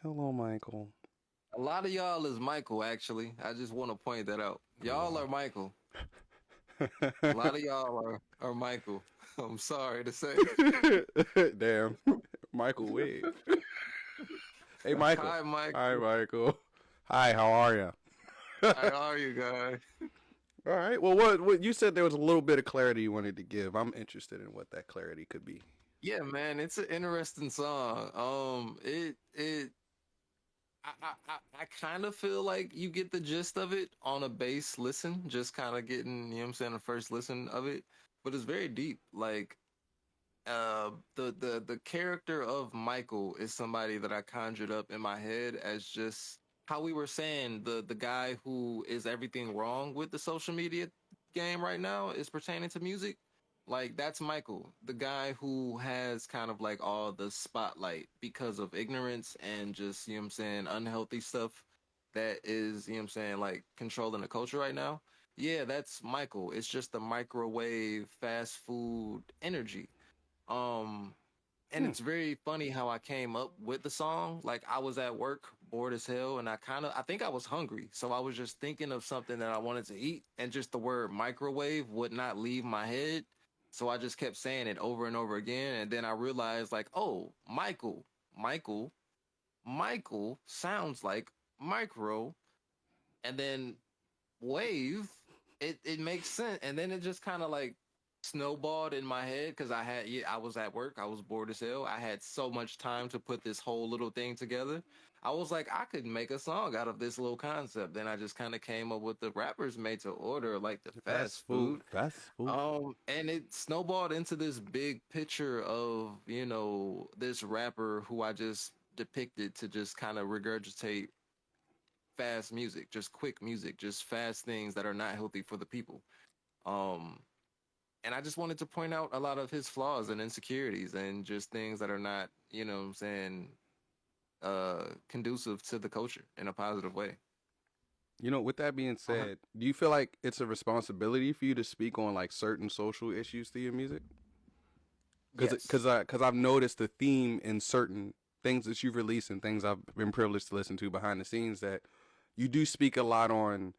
Hello, Michael. A lot of y'all is Michael, actually. I just want to point that out. Y'all are Michael. A lot of y'all are Michael. I'm sorry to say. Damn. Michael Wade. Hey, Michael. Hi, Michael. Hi, Michael. Hi, how are you? How are you guys? All right. Well, what you said there was a little bit of clarity you wanted to give. I'm interested in what that clarity could be. Yeah, man, it's an interesting song. I kind of feel like you get the gist of it on a bass listen, just kind of getting, you know what I'm saying, the first listen of it. But it's very deep. Like, the character of Michael is somebody that I conjured up in my head as just how we were saying the guy who is everything wrong with the social media game right now is pertaining to music. Like, that's Michael, the guy who has kind of like all the spotlight because of ignorance and just, you know what I'm saying, unhealthy stuff that is, you know what I'm saying, like controlling the culture right now. Yeah, that's Michael. It's just the microwave fast food energy. And it's very funny how I came up with the song. Like, I was at work, bored as hell, and I think I was hungry. So I was just thinking of something that I wanted to eat, and just the word microwave would not leave my head. So I just kept saying it over and over again. And then I realized, like, oh, Michael sounds like micro. And then wave, it makes sense. And then it just kind of like snowballed in my head because I was at work. I was bored as hell. I had so much time to put this whole little thing together. I was like, I could make a song out of this little concept. Then I just kind of came up with the rappers made to order, like the fast food. And it snowballed into this big picture of, you know, this rapper who I just depicted to just kind of regurgitate fast music, just quick music, just fast things that are not healthy for the people. And I just wanted to point out a lot of his flaws and insecurities and just things that are not, you know what I'm saying, conducive to the culture in a positive way. You know, with that being said, do you feel like it's a responsibility for you to speak on like certain social issues through your music? Because I've noticed the theme in certain things that you've released and things I've been privileged to listen to behind the scenes that you do speak a lot on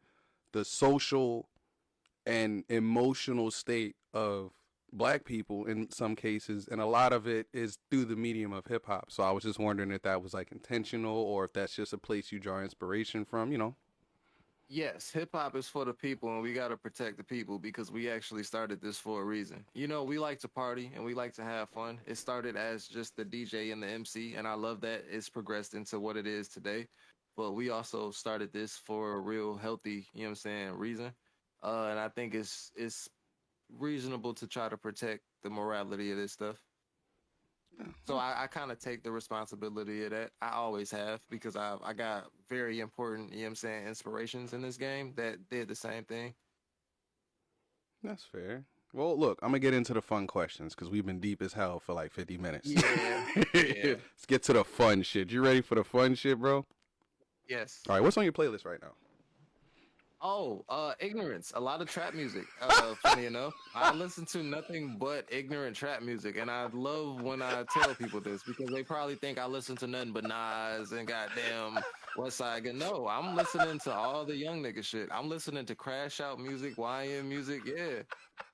the social and emotional state of Black people in some cases, and a lot of it is through the medium of hip hop. So I was just wondering if that was like intentional or if that's just a place you draw inspiration from, you know? Yes, hip hop is for the people, and we got to protect the people because we actually started this for a reason. You know, we like to party and we like to have fun. It started as just the DJ and the MC, and I love that it's progressed into what it is today. But we also started this for a real healthy, you know what I'm saying, reason. And I think it's reasonable to try to protect the morality of this stuff. So I kind of take the responsibility of that. I always have, because I got very important, you know what I'm saying, inspirations in this game that did the same thing. That's fair. Well, look, I'm going to get into the fun questions because we've been deep as hell for like 50 minutes. Yeah. Let's get to the fun shit. You ready for the fun shit, bro? Yes. All right, what's on your playlist right now? Ignorance. A lot of trap music. Funny enough, I listen to nothing but ignorant trap music, and I love when I tell people this because they probably think I listen to nothing but Nas and goddamn West Side Gun. No, I'm listening to all the young nigga shit. I'm listening to Crash Out music, YM music. Yeah,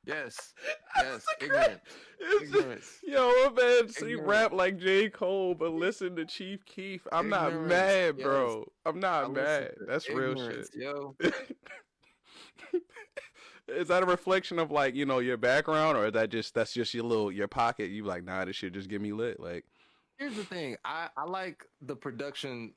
yes, That's yes. the crazy. Ignorance, It's, ignorance, yo, my man, see ignorance, rap like J. Cole, but listen to Chief Keef. I'm not ignorance. mad, Yes, bro. I'm I not listen mad. That's to real ignorance, shit. yo. Is that a reflection of like, your background, or is that's just your pocket? You like, nah, this shit just get me lit. Like, Here's the thing. I like the production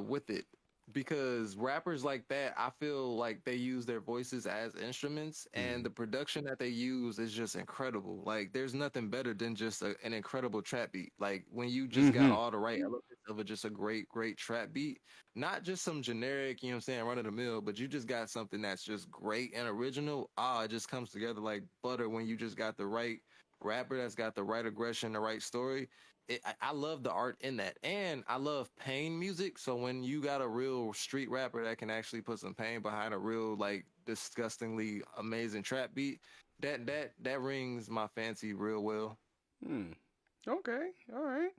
with it because rappers like that, I feel like they use their voices as instruments and the production that they use is just incredible. Like there's nothing better than just an incredible trap beat. Like when you just got mm-hmm. all the right elements of it, just a great trap beat, not just some generic, you know what I'm saying, run of the mill, but you just got something that's just great and original. Ah, it just comes together like butter when you just got the right rapper that's got the right aggression, the right story. I love the art in that, and I love pain music. So when you got a real street rapper that can actually put some pain behind a real like disgustingly amazing trap beat, that rings my fancy real well. Hmm. Okay, all right.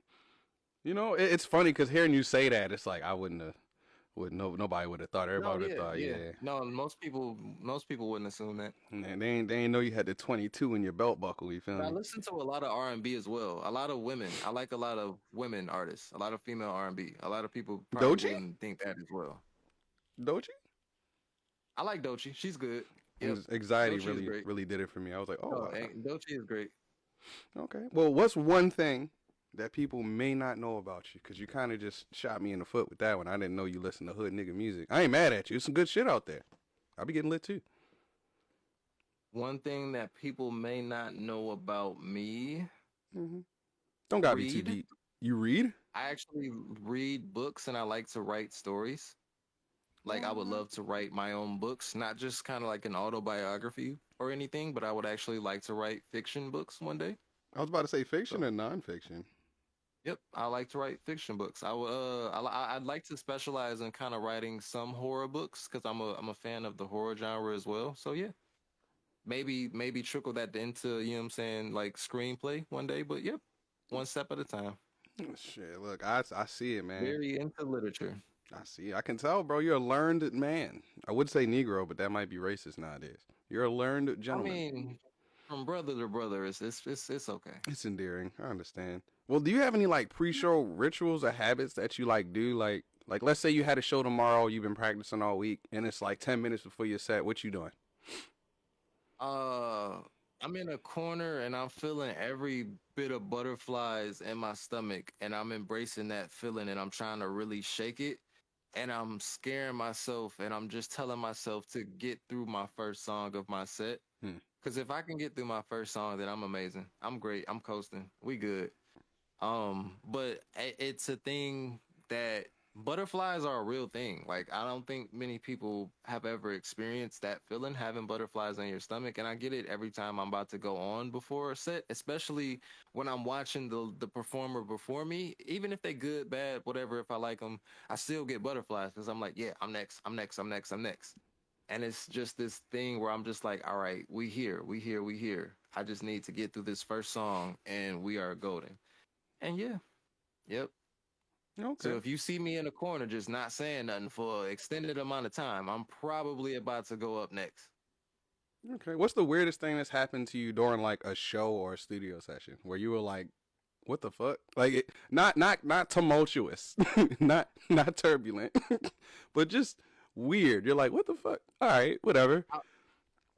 It's funny because hearing you say that, it's like I wouldn't know, nobody would have thought. No, Everybody would have yeah, thought, yeah. yeah. No, most people wouldn't assume that. And they ain't know you had the 22 in your belt buckle. You feel But I me? listen to a lot of R&B as well. A lot of women. I like a lot of women artists. A lot of female R&B. A lot of people probably Dochi, wouldn't think that as well. Dochi, I like Doechii. She's good. Yep. and anxiety Doechii is really great. really did it for me. I was like, oh, No, Doechii is great. okay. Well, what's one thing that people may not know about you? Because you kind of just shot me in the foot with that one. I didn't know you listen to hood nigga music. I ain't mad at you. There's some good shit out there. I'll be getting lit too. One thing that people may not know about me, hmm Don't gotta be too read. deep. You read? I actually read books and I like to write stories. Like I would What? love to write my own books, not just kind of like an autobiography or anything, but I would actually like to write fiction books one day. I was about to say So, fiction or nonfiction. yep, I like to write fiction books. I would, I'd like to specialize in kind of writing some horror books because I'm a fan of the horror genre as well. So yeah, maybe trickle that into, you know what I'm saying, like screenplay one day, but yep, one step at a time. Shit, look, I see it, man. Very into literature. I see it. I can tell, bro. You're a learned man. I would say Negro, but that might be racist nowadays. You're a learned I gentleman. mean, from brother to brother, it's okay. It's endearing. I understand. Well, do you have any like pre-show rituals or habits that you like do? Like let's say you had a show tomorrow, you've been practicing all week, and it's like 10 minutes before your set. What you doing? Uh, I'm in a corner and I'm feeling every bit of butterflies in my stomach, and I'm embracing that feeling, and I'm trying to really shake it, and I'm scaring myself, and I'm just telling myself to get through my first song of my set. Hmm. Because if I can get through my first song, then I'm amazing. I'm great. I'm coasting. We good. But it's a thing that butterflies are a real thing. Like I don't think many people have ever experienced that feeling, having butterflies in your stomach. And I get it every time I'm about to go on before a set, especially when I'm watching the performer before me. Even if they good, bad, whatever, if I like them, I still get butterflies because I'm like, yeah, I'm next, I'm next, I'm next, I'm next. And it's just this thing where I'm just like, all right, we here, we here, we here. I just need to get through this first song and we are golden. And yeah, yep. So Okay. if you see me in the corner just not saying nothing for an extended amount of time, I'm probably about to go up next. Okay. What's the weirdest thing that's happened to you during like a show or a studio session where you were like, "What the fuck?" Like, not tumultuous, not turbulent, but just weird. You're like, "What the fuck?" All right, whatever.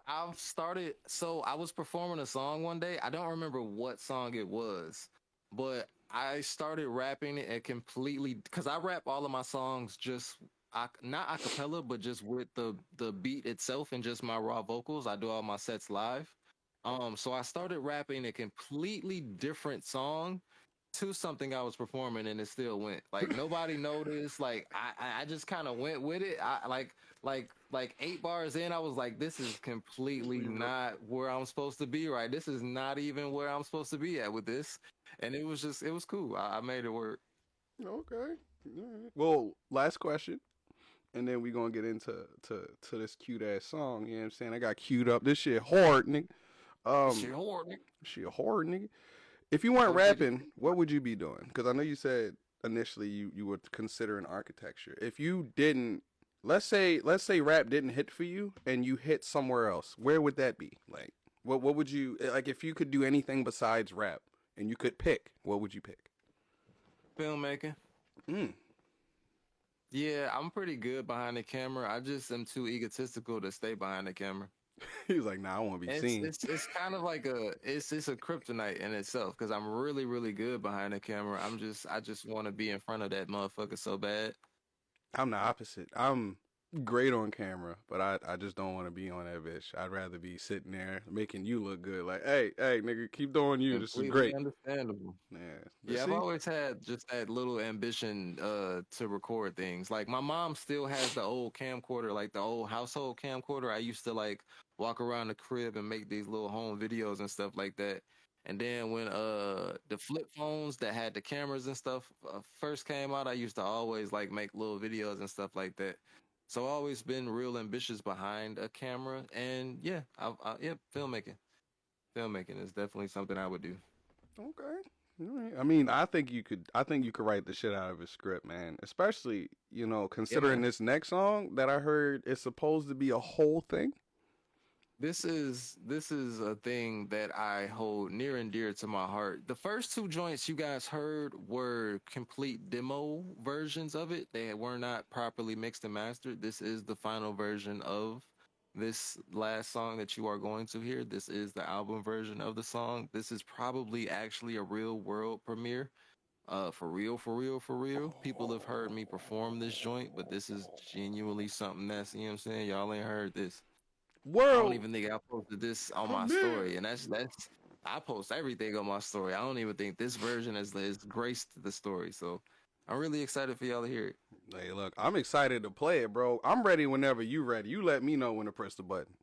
I've started, so I was performing a song one day. I don't remember what song it was, but I started rapping it and completely, because I rap all of my songs just, not a cappella, but just with the beat itself and just my raw vocals. I do all my sets live. So I started rapping a completely different song to something I was performing, and it still went. Like nobody noticed. Like I just kind of went with it. I like 8 bars in, I was like, this is completely not where I'm supposed to be. Right, this is not even where I'm supposed to be at with this. And it was cool. I made it work. Okay. All right. Well, last question. and then we gonna get into this cute ass song. You know what I'm saying? I got queued up. This shit hard, nigga. Shit hard, nigga. Shit hard, nigga. If you weren't rapping, what would you be doing? Because I know you said initially you would consider an architecture. If you didn't, let's say rap didn't hit for you and you hit somewhere else, where would that be? Like, what would you like if you could do anything besides rap and you could pick? What would you pick? Filmmaking. Yeah, I'm pretty good behind the camera. I just am too egotistical to stay behind the camera. He was like, "Nah, I want to be seen." It's kind of like it's a kryptonite in itself because I'm really really good behind the camera. I just want to be in front of that motherfucker so bad. I'm the opposite. I'm great on camera, but I just don't want to be on that bitch. I'd rather be sitting there making you look good. Like, hey, nigga, keep doing you. This is great. Understandable. Yeah, I've always had just that little ambition to record things. Like my mom still has the old camcorder, like the old household camcorder. I used to like walk around the crib and make these little home videos and stuff like that. And then when the flip phones that had the cameras and stuff first came out, I used to always like make little videos and stuff like that. So I've always been real ambitious behind a camera, and yeah, filmmaking. Filmmaking is definitely something I would do. Okay. I mean, I think you could write the shit out of a script, man. Especially, considering this next song that I heard is supposed to be a whole thing. This is a thing that I hold near and dear to my heart. The first two joints you guys heard were complete demo versions of it. They were not properly mixed and mastered. This is the final version of this last song that you are going to hear. This is the album version of the song. This is probably actually a real world premiere. For real. People have heard me perform this joint, but this is genuinely something that's, you know what I'm saying? Y'all ain't heard this. I don't even think I posted this on my story, and that's I post everything on my story. I don't even think this version is graced the story. So I'm really excited for y'all to hear it. Hey, look, I'm excited to play it, bro. I'm ready whenever you ready. You let me know when to press the button.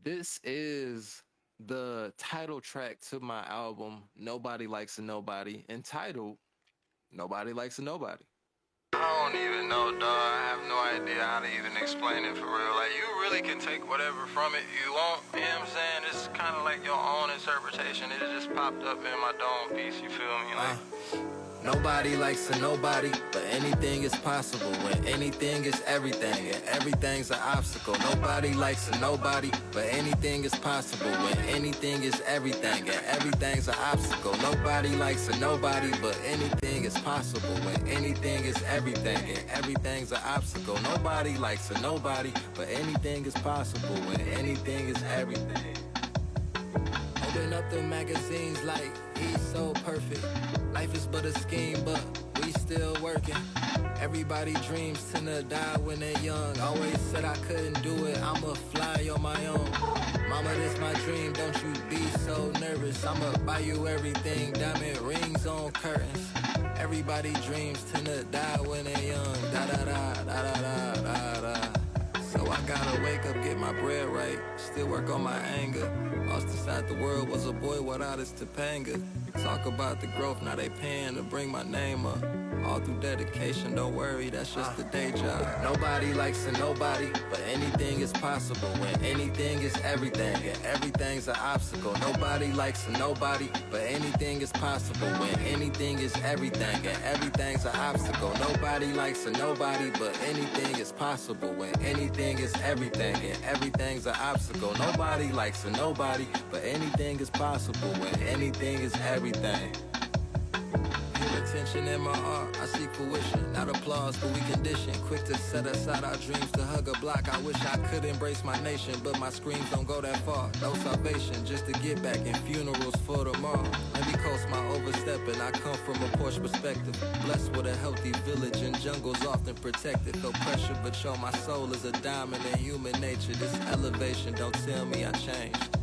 This is the title track to my album, Nobody Likes a Nobody, entitled Nobody Likes a Nobody. I don't even know, dog. I have no idea how to even explain it for real. Like, you really can take whatever from it you want. You know what I'm saying? It's kind of like your own interpretation. It just popped up in my dome piece, you feel me? Like, nobody likes a nobody, but anything is possible when anything is everything and everything's an obstacle. Nobody likes a nobody, but anything is possible when anything is everything and everything's an obstacle. Nobody likes a nobody, but anything is possible when anything is everything and everything's an obstacle. Nobody likes a nobody, but anything is possible when anything is everything. Open up the magazines like he's so perfect. Life is but a scheme, but we still working. Everybody dreams tend to die when they're young. Always said I couldn't do it, I'ma fly on my own. Mama, this my dream, don't you be so nervous. I'ma buy you everything, diamond rings on curtains. Everybody dreams tend to die when they're young. Da da da da da da da. So I gotta wake up, get my bread right, still work on my anger. Lost inside the world, was a boy without his Topanga. Talk about the growth, now they paying to bring my name up. All through dedication, don't worry, that's just the day job. Nobody likes a nobody, but anything is possible when anything is everything and everything's an obstacle. Nobody likes a nobody, but anything is possible when anything is everything and everything's an obstacle. Nobody likes a nobody, but anything is possible when anything is everything and everything's an obstacle. Nobody likes a nobody, but anything is possible when anything is everything. Pure attention in my art, I seek fruition, not applause, but we condition. Quick to set aside our dreams to hug a block. I wish I could embrace my nation, but my screams don't go that far. No salvation, just to get back in funerals for tomorrow. Let me coast my overstepping, I come from a Porsche perspective. Blessed with a healthy village and jungles often protected. Feel pressure, but yo, my soul is a diamond in human nature. This elevation don't tell me I changed.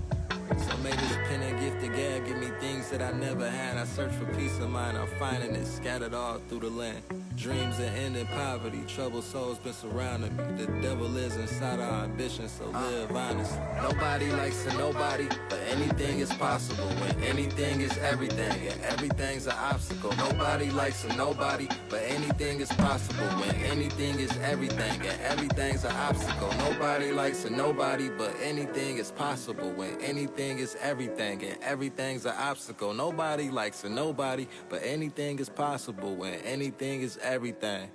So may this pen and gifted gab give me things that I never had. I search for peace of mind, I'm finding it scattered all through the land. Dreams that end in poverty, troubled souls been surrounding me. The devil is inside our ambition, so live honest. Nobody likes a nobody, but anything is possible. When anything is everything, and everything's an obstacle. Nobody likes a nobody, but anything is possible. When anything is everything, and everything's an obstacle. Nobody likes a nobody, but anything is possible. When anything is everything, and everything's an obstacle. Nobody likes a nobody, but anything is possible. When anything is everything.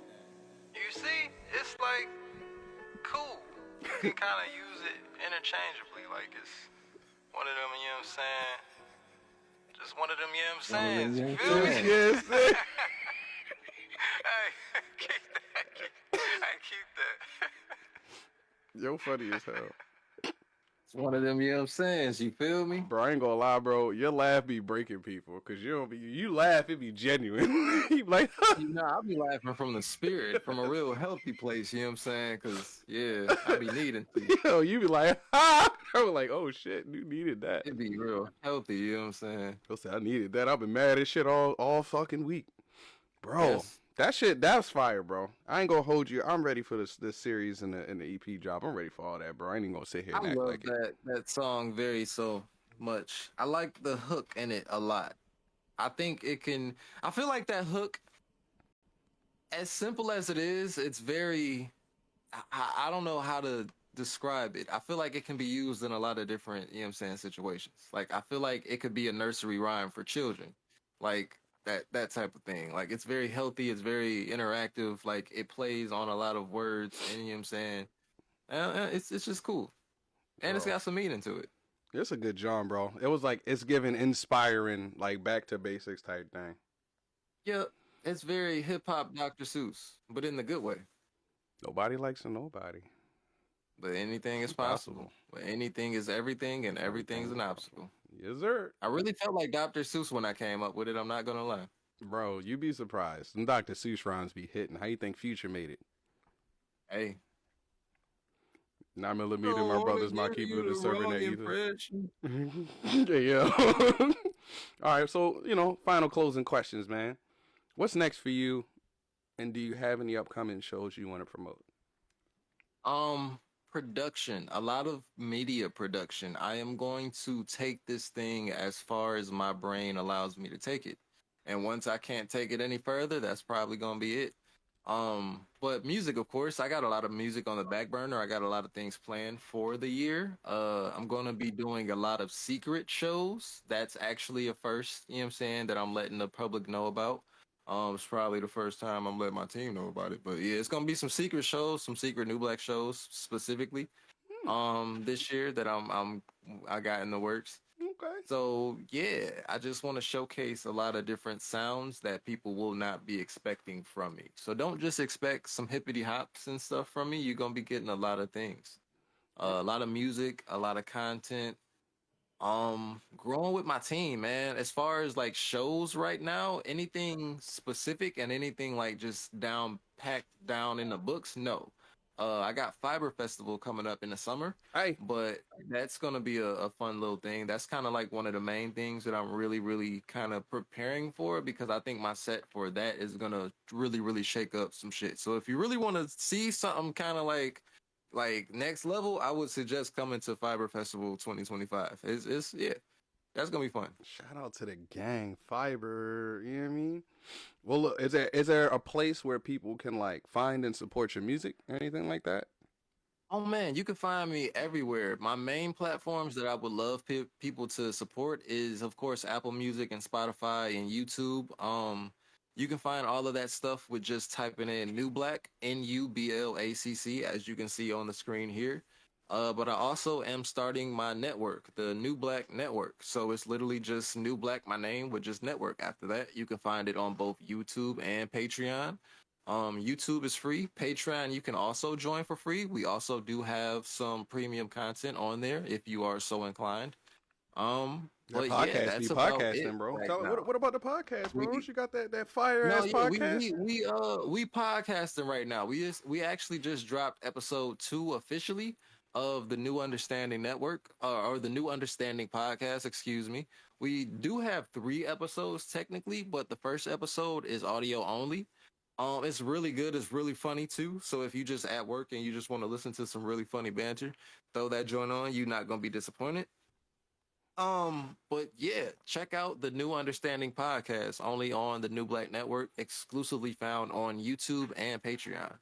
You see, it's like cool. You can kind of use it interchangeably. Like it's one of them, you know what I'm saying? Just one of them, you know what I'm saying? You feel me? Yes. Hey, keep that. Hey, keep that. Yo, funny as hell. It's one of them, you know what I'm saying? You feel me? Bro, I ain't gonna lie, bro. Your laugh be breaking people, cause you laugh, it be genuine. You like, You know, I'll be laughing from the spirit, from a real healthy place, you know what I'm saying? Because, yeah, I be needing to. yo, you be like, ha! I was like, oh shit, you needed that. It be real healthy, you know what I'm saying? I said, I needed that. I've been mad as shit all fucking week, bro. Yes. That shit, that's fire, bro. I ain't gonna hold you. I'm ready for this series and the EP drop. I'm ready for all that, bro. I ain't even gonna sit here and I act love like it. that song very so much. I like the hook in it a lot. I think it can. I feel like that hook, as simple as it is, it's very. I don't know how to describe it. I feel like it can be used in a lot of different, you know what I'm saying, situations. Like I feel like it could be a nursery rhyme for children, like that type of thing. Like it's very healthy. It's very interactive. Like it plays on a lot of words, and you know what I'm saying. It's just cool. And it's Bro. got some meaning to it. It's a good John, bro. It was like it's giving inspiring, like back to basics type thing. Yeah, it's very hip hop Dr. Seuss, but in the good way. Nobody likes a nobody. But anything is possible. But anything is everything, and everything's an obstacle. Yes, sir. I really felt like Dr. Seuss when I came up with it. I'm not gonna lie. Bro, you be surprised. Them Dr. Seuss rhymes be hitting. How you think Future made it? Hey, 9mm, my brother's my keeper, the servant that either. Yeah. All right, so, final closing questions, man. What's next for you? And do you have any upcoming shows you want to promote? Production, a lot of media production. I am going to take this thing as far as my brain allows me to take it. And once I can't take it any further, that's probably going to be it. But music, of course, I got a lot of music on the back burner. I got a lot of things planned for the year. I'm going to be doing a lot of secret shows. That's actually a first, you know what I'm saying, that I'm letting the public know about. It's probably the first time I'm letting my team know about it, but yeah, it's gonna be some secret shows, some secret Nu Blacc shows specifically, this year that I got in the works. Okay. So yeah, I just want to showcase a lot of different sounds that people will not be expecting from me. So don't just expect some hippity hops and stuff from me. You're gonna be getting a lot of things, a lot of music, a lot of content. Growing with my team, man. As far as like shows right now, anything specific and anything like just packed down in the books, no. I got FYBR Festival coming up in the summer. Hey. But that's gonna be a fun little thing. That's kind of like one of the main things that I'm really, really kind of preparing for, because I think my set for that is gonna really, really shake up some shit. So if you really want to see something kind of like next level, I would suggest coming to FYBR Festival 2025. It's yeah, that's gonna be fun. Shout out to the gang, FYBR. You know what I mean? Well, look, is there a place where people can like find and support your music or anything like that? Oh man, you can find me everywhere. My main platforms that I would love people to support is, of course, Apple Music and Spotify and YouTube. You can find all of that stuff with just typing in Nu Blacc, NUBLACC, as you can see on the screen here. But I also am starting my network, the Nu Blacc Network. So it's literally just Nu Blacc, my name, with just network after that. You can find it on both YouTube and Patreon. YouTube is free. Patreon, you can also join for free. We also do have some premium content on there if you are so inclined. That But podcast yeah, that's be about podcasting, it bro. right Tell, now. what about the podcast, bro? We- You got that fire No, ass yeah, podcast? we podcasting right now. We actually just dropped episode 2 officially. of the Nu Understanding Network, or the Nu Understanding Podcast, excuse me. We do have 3 episodes technically, but the first episode is audio only. It's really good. It's really funny too. So if you just at work and you just want to listen to some really funny banter, throw that joint on. You're not gonna be disappointed. But yeah, check out the Nu Understanding Podcast, only on the Nu Blacc Network, exclusively found on YouTube and Patreon.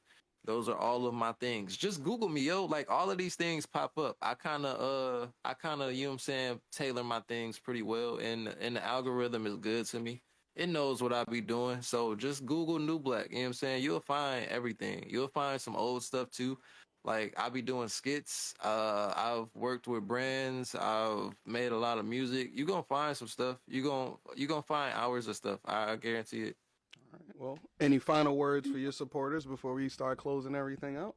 Those are all of my things. Just Google me, yo. Like all of these things pop up. I kinda, you know what I'm saying, tailor my things pretty well, and the algorithm is good to me. It knows what I be doing. So just Google Nu Blacc, you know what I'm saying? You'll find everything. You'll find some old stuff too. Like I be doing skits. I've worked with brands. I've made a lot of music. You gonna find some stuff. You gonna find hours of stuff. I guarantee it. All right. Well, any final words for your supporters before we start closing everything out?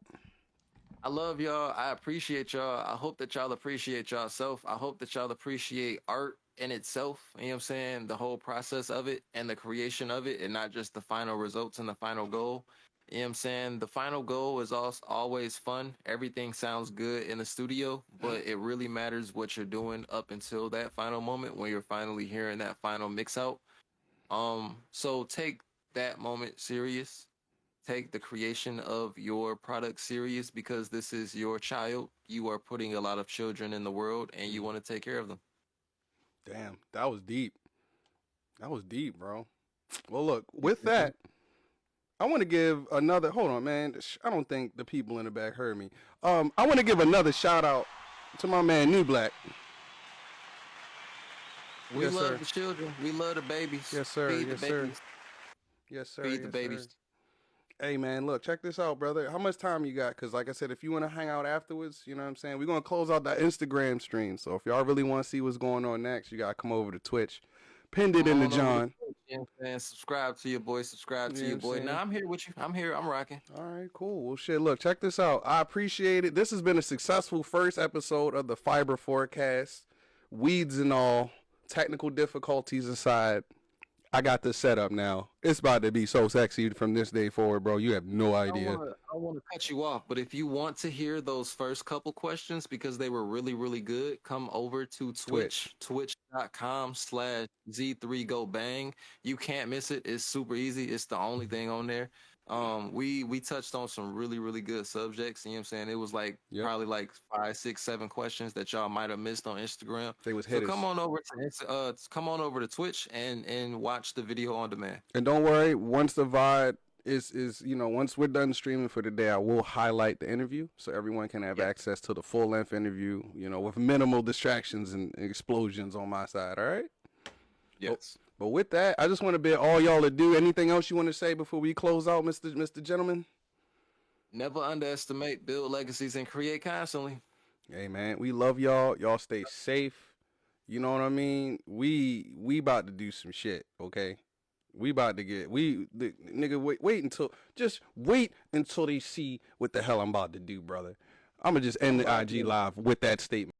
I love y'all. I appreciate y'all. I hope that y'all appreciate yourself. I hope that y'all appreciate art in itself. You know what I'm saying? The whole process of it and the creation of it, and not just the final results and the final goal. You know what I'm saying? The final goal is also always fun. Everything sounds good in the studio, but it really matters what you're doing up until that final moment when you're finally hearing that final mix out. So take that moment serious. Take the creation of your product serious, because this is your child. You are putting a lot of children in the world and you want to take care of them. Damn, that was deep. That was deep, bro. Well, look, with that, I want to give another. Hold on, man. I don't think the people in the back heard me. I want to give another shout out to my man Nu Blacc. We Yes, love sir. the children. We love the babies. Yes, sir. Feed Yes, the sir. babies. Yes, sir. Feed the Yes, babies. sir. Hey, man, look, check this out, brother. How much time you got? Because, like I said, if you want to hang out afterwards, you know what I'm saying? We're going to close out that Instagram stream. So if y'all really want to see what's going on next, you got to come over to Twitch. Pinned it in the John. You know what I'm saying? Subscribe to your boy. Subscribe to You know your what I'm boy. saying? Now I'm here with you. I'm here. I'm rocking. All right, cool. Well, shit, look, check this out. I appreciate it. This has been a successful first episode of the FYBR Forecast. Weeds and all, technical difficulties aside, I got this set up now. It's about to be so sexy from this day forward, bro. You have no idea. I want to cut you off, but if you want to hear those first couple questions because they were really, really good, come over to Twitch, twitch.com/Z3GoBang. You can't miss it. It's super easy. It's the only thing on there. We touched on some really, really good subjects. You know what I'm saying? It was like probably like 5, 6, 7 questions that y'all might have missed on Instagram. They was So hitters. come on over to Twitch and watch the video on demand. And don't worry, once the VOD is once we're done streaming for the day, I will highlight the interview so everyone can have access to the full length interview, with minimal distractions and explosions on my side. All right. Yes. But with that, I just want to bid all y'all to do. Anything else you want to say before we close out, Mr. Gentleman? Never underestimate, build legacies, and create constantly. Hey, man, we love y'all. Y'all stay safe. You know what I mean? We about to do some shit, okay? We about to get, nigga, wait until they see what the hell I'm about to do, brother. I'm going to just end the IG live with that statement.